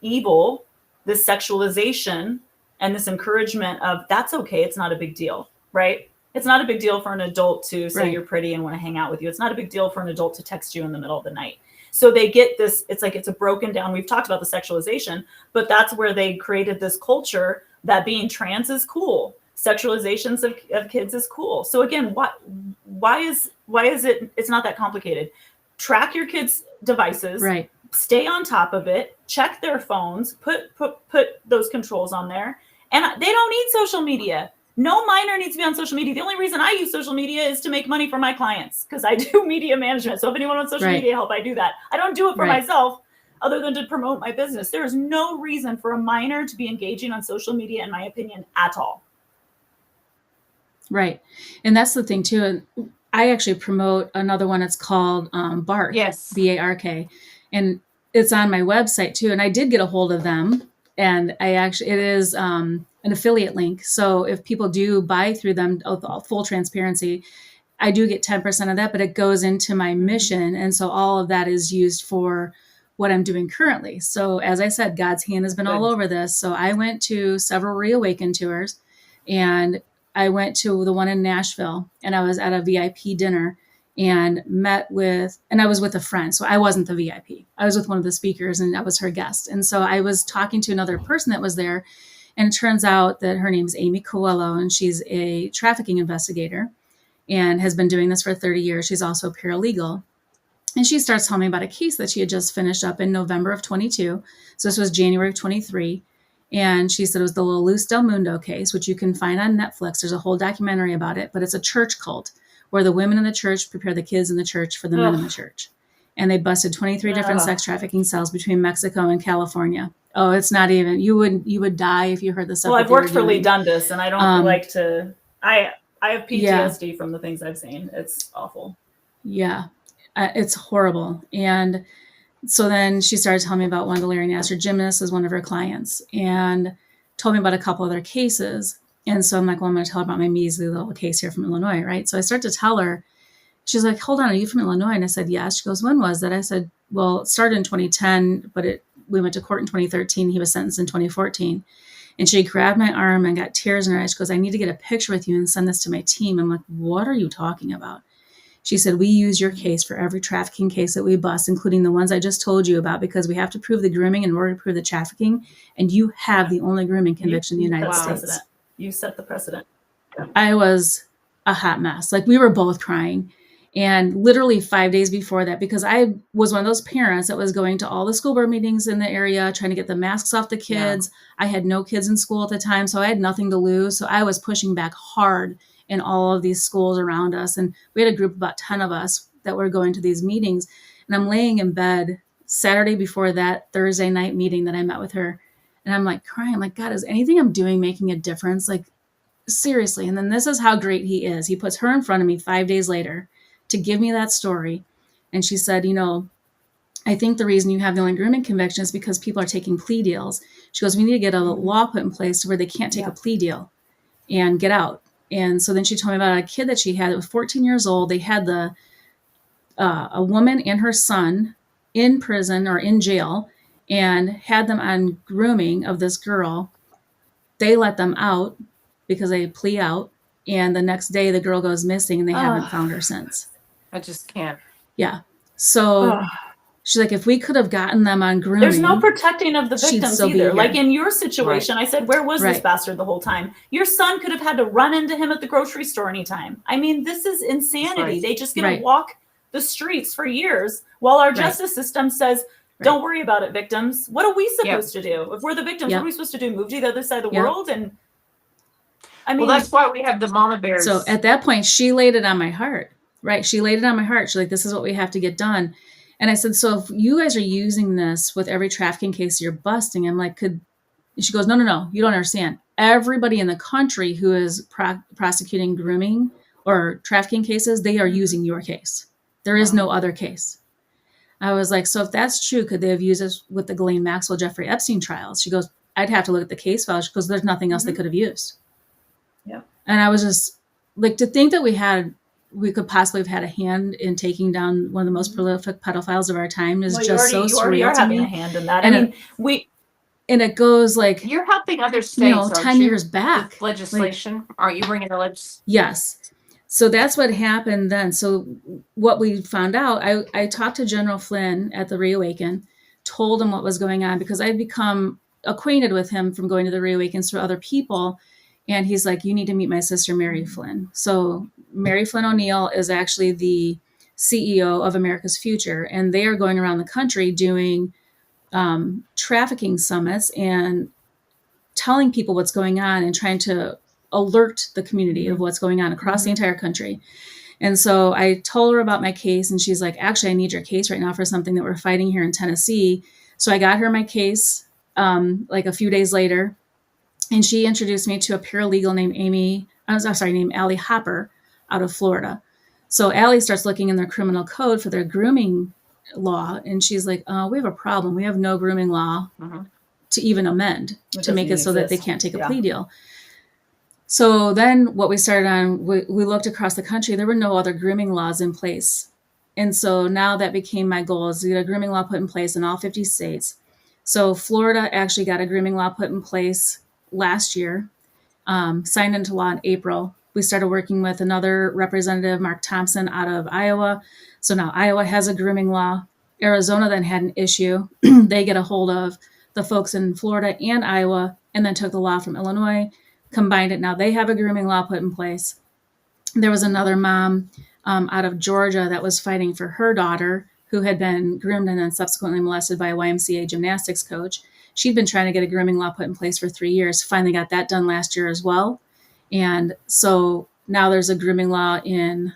evil, this sexualization, and this encouragement of that's okay, it's not a big deal, right? It's not a big deal for an adult to say Right. you're pretty and want to hang out with you. It's not a big deal for an adult to text you in the middle of the night. So they get this, it's like it's a broken down, we've talked about the sexualization, but that's where they created this culture that being trans is cool. Sexualizations of kids is cool. So again, why is it, it's not that complicated. Track your kids' devices, Right. stay on top of it, check their phones, put those controls on there. And they don't need social media. No minor needs to be on social media. The only reason I use social media is to make money for my clients because I do media management. So if anyone wants social Right. media help, I do that. I don't do it for Right. myself other than to promote my business. There is no reason for a minor to be engaging on social media, in my opinion, at all. Right. And that's the thing too. And I actually promote another one. It's called Bark. Yes. BARK. And it's on my website too. And I did get a hold of them. And it is an affiliate link. So if people do buy through them, full transparency, I do get 10% of that, but it goes into my mission. And so all of that is used for what I'm doing currently. So as I said, God's hand has been all over this. So I went to several Reawaken tours, and I went to the one in Nashville, and I was at a VIP dinner and I was with a friend. So I wasn't the VIP. I was with one of the speakers and I was her guest. And so I was talking to another person that was there. And it turns out that her name is Amy Coelho, and she's a trafficking investigator and has been doing this for 30 years. She's also a paralegal. And she starts telling me about a case that she had just finished up in November of 22. So this was January of 23. And she said it was the La Luz del Mundo case, which you can find on Netflix. There's a whole documentary about it, but it's a church cult where the women in the church prepare the kids in the church for the men in the church. And they busted 23 different sex trafficking cells between Mexico and California. Oh, it's not even, you would die if you heard the stuff. Well, I've worked for Lee Dundas, and I don't like to, I have PTSD from the things I've seen. It's awful. Yeah, it's horrible. And so then she started telling me about one of the Larry Nassar gymnasts as one of her clients, and told me about a couple other cases. And so I'm like, well, I'm going to tell her about my measly little case here from Illinois, right? So I start to tell her. She's like, hold on, are you from Illinois? And I said, yes. She goes, when was that? I said, well, it started in 2010, but we went to court in 2013. He was sentenced in 2014. And she grabbed my arm and got tears in her eyes. She goes, I need to get a picture with you and send this to my team. I'm like, what are you talking about? She said, we use your case for every trafficking case that we bust, including the ones I just told you about, because we have to prove the grooming in order to prove the trafficking. And you have the only grooming conviction in the United States. You set the precedent. I was a hot mess. Like, we were both crying. And literally 5 days before that, because I was one of those parents that was going to all the school board meetings in the area, trying to get the masks off the kids. Yeah. I had no kids in school at the time, so I had nothing to lose. So I was pushing back hard in all of these schools around us. And we had a group of about 10 of us that were going to these meetings. And I'm laying in bed Saturday before that Thursday night meeting that I met with her. And I'm like crying. I'm like, God, is anything I'm doing making a difference? Like, seriously. And then this is how great he is. He puts her in front of me 5 days later to give me that story. And she said, I think the reason you have the only grooming conviction is because people are taking plea deals. She goes, we need to get a law put in place where they can't take a plea deal and get out. And so then she told me about a kid that she had that was 14 years old. They had a woman and her son in prison or in jail and had them on grooming of this girl. They let them out because they plea out. And the next day the girl goes missing and they haven't found her since. I just can't. Yeah. So she's like, if we could have gotten them on grooming. There's no protecting of the she'd victims still be either. here. Like in your situation, I said, where was this Right. bastard the whole time? Your son could have had to run into him at the grocery store anytime. I mean, this is insanity. Right. They just get to Right. walk the streets for years while our Right. justice system says, don't worry about it, victims. What are we supposed to do? If we're the victims, Yep. what are we supposed to do? Move to the other side of the Yep. world? And I mean, Well, that's why we have the mama bears. So at that point, she laid it on my heart, right? She laid it on my heart. She's like, this is what we have to get done. And I said, so if you guys are using this with every trafficking case you're busting, I'm like, and she goes, no, you don't understand. Everybody in the country who is prosecuting grooming or trafficking cases, they are using your case. There is no other case. I was like, so if that's true, could they have used this with the Ghislaine Maxwell, Jeffrey Epstein trials? She goes, I'd have to look at the case files because there's nothing else they could have used. Yeah. And I was just like, to think that we could possibly have had a hand in taking down one of the most prolific pedophiles of our time is just so you already surreal are to having me. a hand in that. And I mean, and it goes like, You're helping other states, aren't 10 you, years back. with legislation. Aren't you bringing the legislation? Yes. So that's what happened then. So what we found out, I talked to General Flynn at the Reawaken, told him what was going on because I'd become acquainted with him from going to the Reawakens through other people. And he's like, you need to meet my sister, Mary Flynn. So Mary Flynn O'Neill is actually the CEO of America's Future. And they are going around the country doing trafficking summits and telling people what's going on and trying to alert the community of what's going on across the entire country. And so I told her about my case and she's like, actually, I need your case right now for something that we're fighting here in Tennessee. So I got her my case like a few days later. And she introduced me to a paralegal named Allie Hopper out of Florida. So Allie starts looking in their criminal code for their grooming law. And she's like, we have a problem. We have no grooming law to even amend to make it so that they can't take a plea deal. So then what we started on, we looked across the country. There were no other grooming laws in place. And so now that became my goal, is to get a grooming law put in place in all 50 states. So Florida actually got a grooming law put in place last year, signed into law in April. We started working with another representative, Mark Thompson, out of Iowa. So now Iowa has a grooming law. Arizona then had an issue. They get a hold of the folks in Florida and Iowa and then took the law from Illinois, combined it. Now they have a grooming law put in place. There was another mom out of Georgia that was fighting for her daughter who had been groomed and then subsequently molested by a YMCA gymnastics coach. She'd been trying to get a grooming law put in place for 3 years, finally got that done last year as well. And so now there's a grooming law in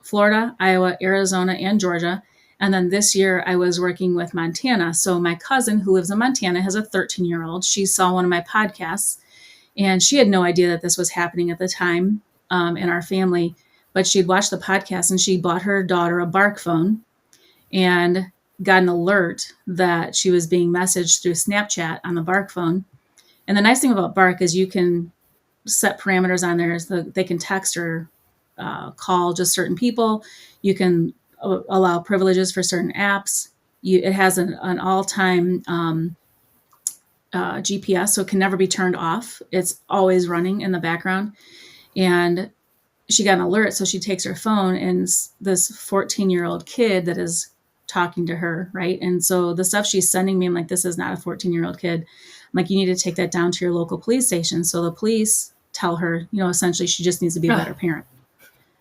Florida, Iowa, Arizona, and Georgia. And then this year I was working with Montana. So my cousin who lives in Montana has a 13-year-old. She saw one of my podcasts and she had no idea that this was happening at the time in our family, but she'd watched the podcast and she bought her daughter a Bark phone and got an alert that she was being messaged through Snapchat on the Bark phone. And the nice thing about Bark is you can set parameters on there so they can text or call just certain people. You can allow privileges for certain apps. It has an all-time GPS, so it can never be turned off. It's always running in the background. And she got an alert, so she takes her phone and this 14-year-old kid that is talking to her, right? And so the stuff she's sending me, I'm like, this is not a 14-year-old kid. I'm like, you need to take that down to your local police station. So the police tell her, essentially she just needs to be a better parent.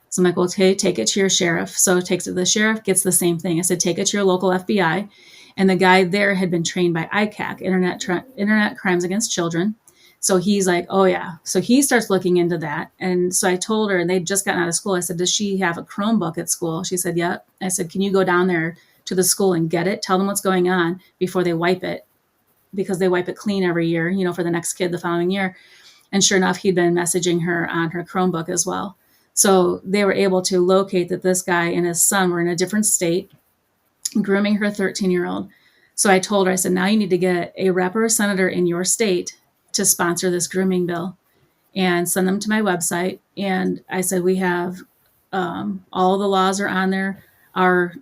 So I'm like, well, okay, take it to your sheriff. So takes it to the sheriff, gets the same thing. I said, take it to your local FBI. And the guy there had been trained by ICAC, Internet Crimes Against Children. So he's like, oh yeah. So he starts looking into that. And so I told her, and they'd just gotten out of school. I said, does she have a Chromebook at school? She said, yeah. I said, can you go down there to the school and get it? Tell them what's going on before they wipe it, because they wipe it clean every year, for the next kid the following year. And sure enough, he'd been messaging her on her Chromebook as well. So they were able to locate that this guy and his son were in a different state, grooming her 13-year-old. So I told her, I said, now you need to get a rep or a senator in your state to sponsor this grooming bill and send them to my website. And I said, we have all the laws are on there. our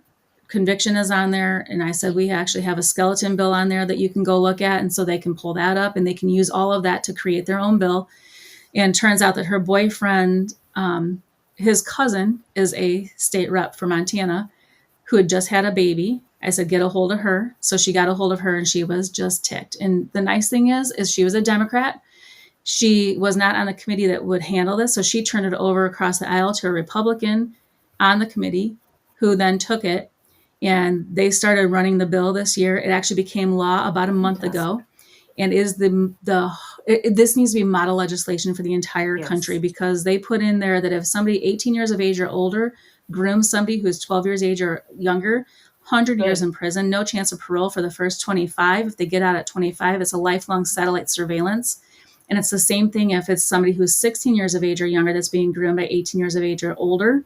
conviction is on there. And I said, we actually have a skeleton bill on there that you can go look at. And so they can pull that up and they can use all of that to create their own bill. And turns out that her boyfriend, his cousin is a state rep for Montana who had just had a baby. I said, get a hold of her. So she got a hold of her and she was just ticked. And the nice thing is she was a Democrat. She was not on the committee that would handle this. So she turned it over across the aisle to a Republican on the committee who then took it and they started running the bill this year. It actually became law about a month ago. And is this needs to be model legislation for the entire country, because they put in there that if somebody 18 years of age or older grooms somebody who is 12 years age or younger, 100 years in prison, no chance of parole for the first 25. If they get out at 25, it's a lifelong satellite surveillance. And it's the same thing if it's somebody who's 16 years of age or younger that's being groomed by 18 years of age or older.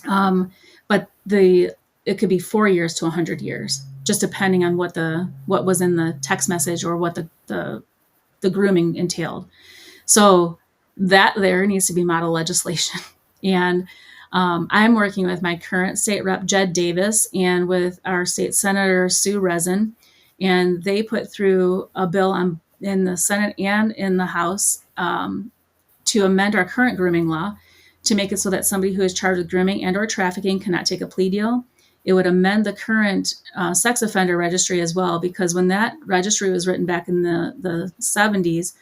But it could be 4 years to 100 years, just depending on what was in the text message or what the grooming entailed. So that there needs to be model legislation. And I'm working with my current state rep, Jed Davis, and with our state senator, Sue Resin, and they put through a bill in the Senate and in the House to amend our current grooming law to make it so that somebody who is charged with grooming and or trafficking cannot take a plea deal. It would amend the current sex offender registry as well, because when that registry was written back in the 70s,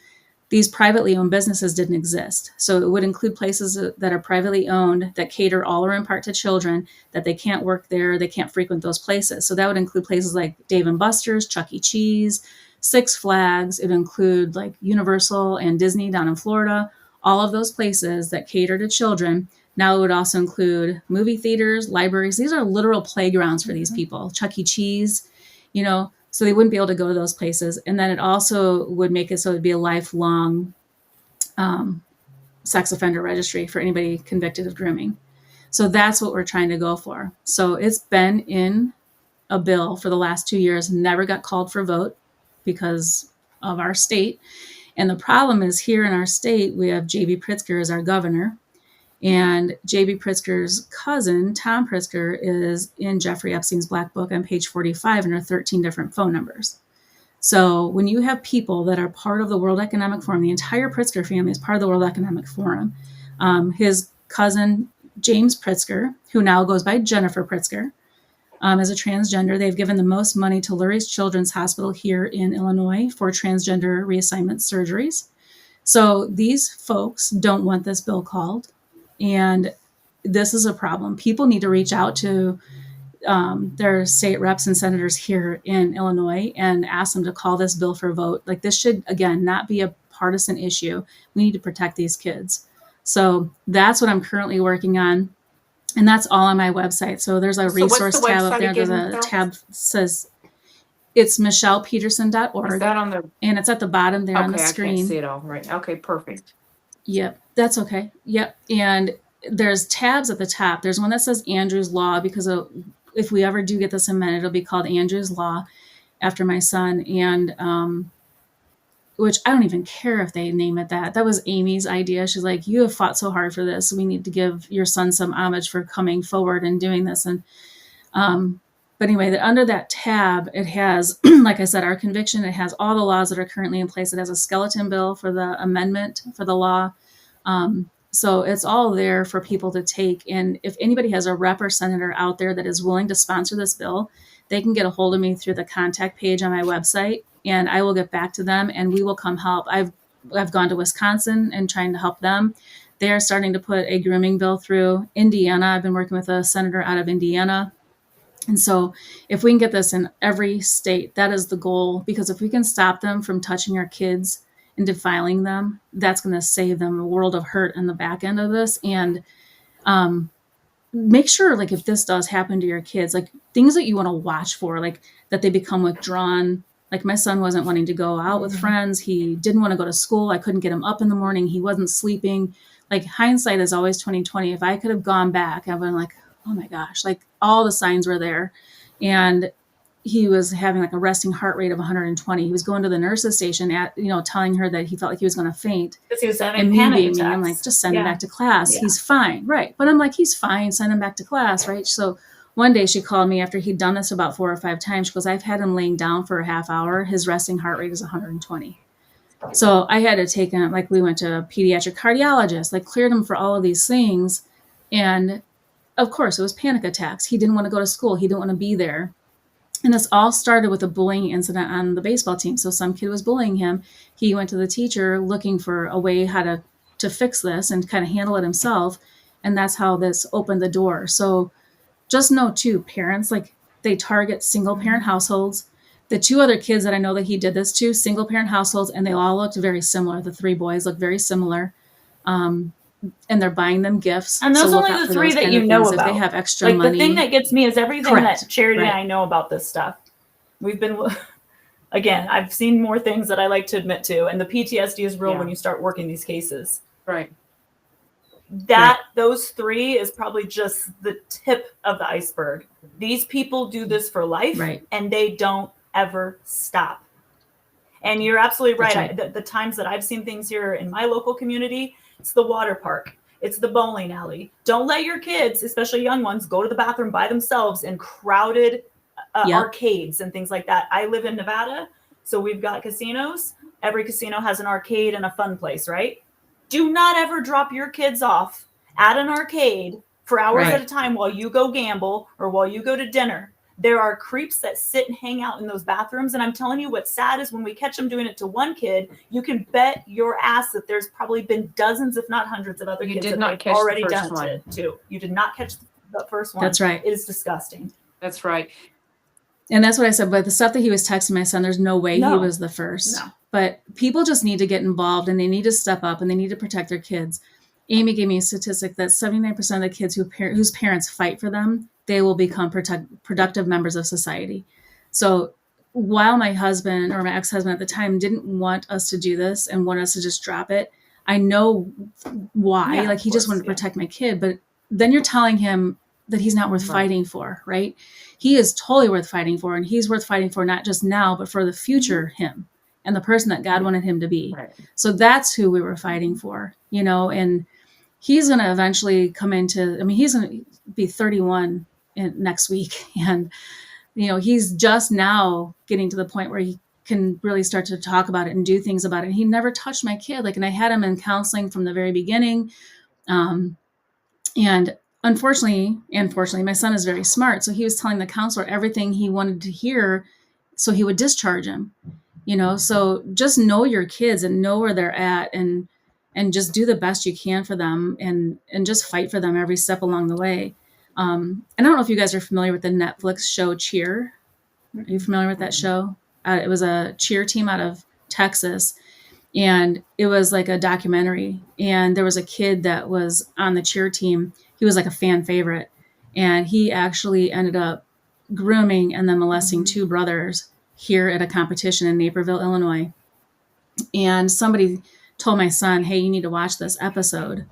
these privately owned businesses didn't exist. So it would include places that are privately owned that cater all or in part to children, that they can't work there, they can't frequent those places. So that would include places like Dave & Buster's, Chuck E. Cheese, Six Flags. It would include like Universal and Disney down in Florida, all of those places that cater to children. Now it would also include movie theaters, libraries. These are literal playgrounds for these people. Chuck E. Cheese, so they wouldn't be able to go to those places. And then it also would make it so it'd be a lifelong sex offender registry for anybody convicted of grooming. So that's what we're trying to go for. So it's been in a bill for the last 2 years, never got called for vote because of our state. And the problem is here in our state, we have J.B. Pritzker as our governor. And J.B. Pritzker's cousin, Tom Pritzker, is in Jeffrey Epstein's Black Book on page 45, and there are 13 different phone numbers. So when you have people that are part of the World Economic Forum, the entire Pritzker family is part of the World Economic Forum. His cousin, James Pritzker, who now goes by Jennifer Pritzker, is a transgender. They've given the most money to Lurie's Children's Hospital here in Illinois for transgender reassignment surgeries. So these folks don't want this bill called. And this is a problem. People need to reach out to their state reps and senators here in Illinois and ask them to call this bill for a vote. Like, this should, again, not be a partisan issue. We need to protect these kids. So that's what I'm currently working on. And that's all on my website. So there's a resource tab up there. There's a tab that says it's michellepeterson.org. Is that on the? And it's at the bottom there on the screen. I can't see it all right. Okay, perfect. Yep, that's okay. Yep. And there's tabs at the top. There's one that says Andrew's Law, because if we ever do get this amended, it'll be called Andrew's Law after my son. And which I don't even care if they name it that. That was Amy's idea. She's like, you have fought so hard for this. We need to give your son some homage for coming forward and doing this. And but anyway, under that tab, it has, like I said, our conviction. It has all the laws that are currently in place. It has a skeleton bill for the amendment for the law. So it's all there for people to take. And if anybody has a rep or senator out there that is willing to sponsor this bill, they can get a hold of me through the contact page on my website, and I will get back to them and we will come help. I've gone to Wisconsin and trying to help them. They are starting to put a grooming bill through. Indiana, I've been working with a senator out of Indiana. And so if we can get this in every state, that is the goal, because if we can stop them from touching our kids and defiling them, that's going to save them a world of hurt in the back end of this. And make sure, like, if this does happen to your kids, like, things that you want to watch for, like that they become withdrawn. Like, my son wasn't wanting to go out with friends. He didn't want to go to school. I couldn't get him up in the morning. He wasn't sleeping. Like, hindsight is always 20/20. If I could have gone back, I've been like, oh my gosh, like, all the signs were there. And he was having like a resting heart rate of 120. He was going to the nurse's station telling her that he felt like he was going to faint. Because he was having And panic me, attacks. I'm like, just send him back to class. Yeah. He's fine. Right. But I'm like, he's fine. Send him back to class. Right. So one day she called me after he'd done this about 4 or 5 times. She goes, I've had him laying down for a half hour. His resting heart rate is 120. So I had to take him, like we went to a pediatric cardiologist, like cleared him for all of these things. And of course it was panic attacks. He didn't want to go to school. He didn't want to be there. And this all started with a bullying incident on the baseball team. So some kid was bullying him. He went to the teacher looking for a way how to fix this and kind of handle it himself. And that's how this opened the door. So just know too, parents, like they target single parent households. The 2 other kids that I know that he did this to, single parent households, and they all looked very similar. The 3 boys looked very similar. And they're buying them gifts. And those so only the 3 that you know about. If they have extra like money. The thing that gets me is everything Correct. that Charity Right. and I know about this stuff. We've been, again, I've seen more things that I like to admit to, and the PTSD is real Yeah. when you start working these cases. Right. Those 3 is probably just the tip of the iceberg. These people do this for life, Right. and they don't ever stop. And you're absolutely right. That's right. The times that I've seen things here in my local community, it's the water park, it's the bowling alley. Don't let your kids, especially young ones, go to the bathroom by themselves in crowded arcades and things like that. I live in Nevada, so we've got casinos. Every casino has an arcade and a fun place, right? Do not ever drop your kids off at an arcade for hours Right. at a time while you go gamble or while you go to dinner. There are creeps that sit and hang out in those bathrooms. And I'm telling you, what's sad is when we catch them doing it to one kid, you can bet your ass that there's probably been dozens, if not hundreds of other You kids did that not they've catch the already first done one. it to. You did not catch the first one. That's right. It is disgusting. That's right. And that's what I said. But the stuff that he was texting my son, there's no way he No. was the first. No. But people just need to get involved, and they need to step up, and they need to protect their kids. Amy gave me a statistic that 79% of the kids whose parents fight for them, they will become productive members of society. So while my husband or my ex-husband at the time didn't want us to do this and want us to just drop it, I know why. Yeah, like he of just course, wanted to protect my kid. But then you're telling him that he's not worth Right. fighting for, right? He is totally worth fighting for, and he's worth fighting for not just now, but for the future him and the person that God wanted him to be. Right. So that's who we were fighting for, and he's going to eventually come into, he's going to be 31 next week. And, he's just now getting to the point where he can really start to talk about it and do things about it. And he never touched my kid. And I had him in counseling from the very beginning. And unfortunately, my son is very smart. So he was telling the counselor everything he wanted to hear so he would discharge him, so just know your kids and know where they're at and just do the best you can for them and just fight for them every step along the way. And I don't know if you guys are familiar with the Netflix show Cheer. Are you familiar with that show? It was a cheer team out of Texas, and it was like a documentary. And there was a kid that was on the cheer team. He was like a fan favorite, and he actually ended up grooming and then molesting 2 brothers here at a competition in Naperville, Illinois. And somebody told my son, hey, you need to watch this episode.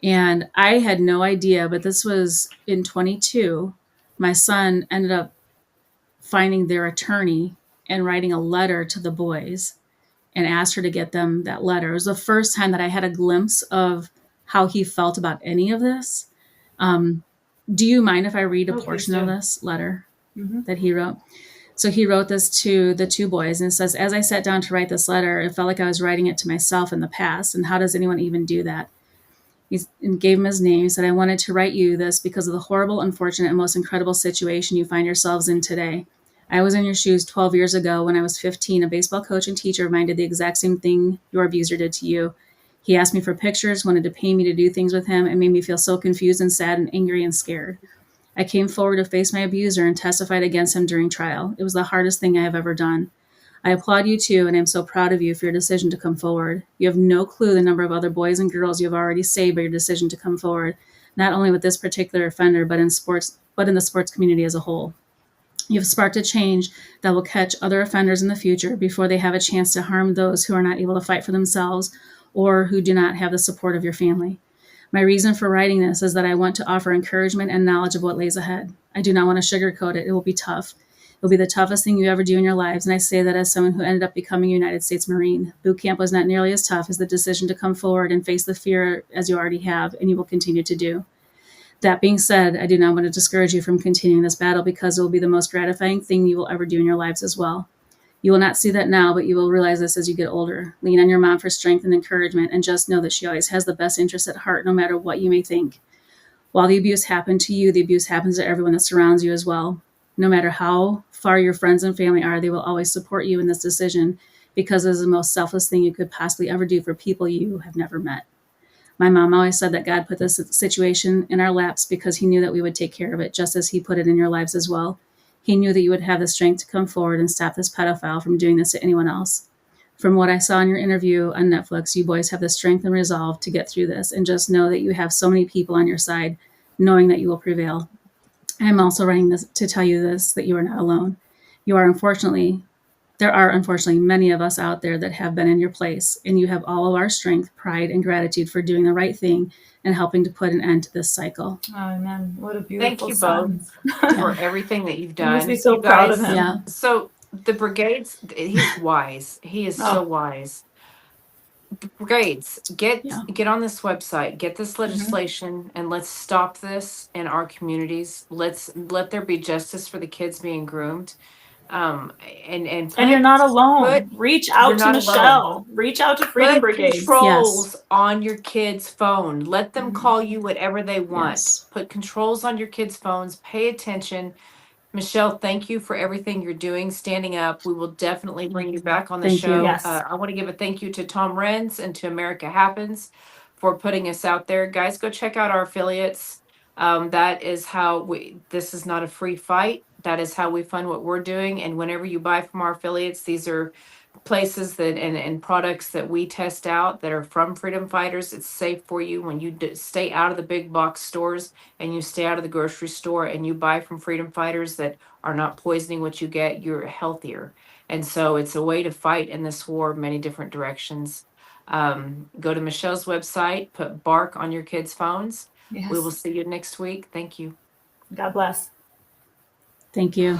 And I had no idea, but this was in 22. My son ended up finding their attorney and writing a letter to the boys and asked her to get them that letter. It was the first time that I had a glimpse of how he felt about any of this. Do you mind if I read a portion of this letter that he wrote? So he wrote this to the 2 boys, and it says, as I sat down to write this letter, it felt like I was writing it to myself in the past. And how does anyone even do that? He gave him his name. He said, I wanted to write you this because of the horrible, unfortunate, and most incredible situation you find yourselves in today. I was in your shoes 12 years ago when I was 15. A baseball coach and teacher of mine did the exact same thing your abuser did to you. He asked me for pictures, wanted to pay me to do things with him, and made me feel so confused and sad and angry and scared. I came forward to face my abuser and testified against him during trial. It was the hardest thing I have ever done. I applaud you too, and I'm so proud of you for your decision to come forward. You have no clue the number of other boys and girls you have already saved by your decision to come forward, not only with this particular offender, but in the sports community as a whole. You have sparked a change that will catch other offenders in the future before they have a chance to harm those who are not able to fight for themselves or who do not have the support of your family. My reason for writing this is that I want to offer encouragement and knowledge of what lays ahead. I do not want to sugarcoat it. It will be tough. It will be the toughest thing you ever do in your lives, and I say that as someone who ended up becoming a United States Marine. Boot camp was not nearly as tough as the decision to come forward and face the fear as you already have, and you will continue to do. That being said, I do not want to discourage you from continuing this battle because it will be the most gratifying thing you will ever do in your lives as well. You will not see that now, but you will realize this as you get older. Lean on your mom for strength and encouragement, and just know that she always has the best interest at heart, no matter what you may think. While the abuse happened to you, the abuse happens to everyone that surrounds you as well. No matter how far your friends and family are, they will always support you in this decision because it is the most selfless thing you could possibly ever do for people you have never met. My mom always said that God put this situation in our laps because he knew that we would take care of it, just as he put it in your lives as well. He knew that you would have the strength to come forward and stop this pedophile from doing this to anyone else. From what I saw in your interview on Netflix, you boys have the strength and resolve to get through this, and just know that you have so many people on your side, knowing that you will prevail. I am also writing this to tell you this, that you are not alone. There are unfortunately many of us out there that have been in your place, and you have all of our strength, pride, and gratitude for doing the right thing and helping to put an end to this cycle. Oh, man, what a Thank beautiful you son. both for everything that you've You done. must be so You proud of guys- him. Yeah. So the brigades, he's wise. He is so Oh. wise. Brigades, get Yeah. on this website, get this legislation, and let's stop this in our communities. Let there be justice for the kids being groomed. And And you're not alone. put- Reach out you're to not Michelle. Reach out to Freedom put Brigades. controls on your kids' phone. Let them Mhm. call you whatever they want. Yes. Put controls on your kids' phones. Pay attention. Michelle, thank you for everything you're doing, standing up. We will definitely bring you back on the Thank you. show. Yes. I want to give a thank you to Tom Renz and to America Happens for putting us out there. Guys, go check out our affiliates. That is how this is not a free fight. That is how we fund what we're doing. And whenever you buy from our affiliates, these are places that and products that we test out that are from freedom fighters. It's safe for you when you stay out of the big box stores and you stay out of the grocery store and you buy from freedom fighters that are not poisoning what you get. You're healthier, and so it's a way to fight in this war many different directions. Go to Michelle's website, put bark on your kids' phones. Yes. We will see you next week. Thank you. God bless. Thank you.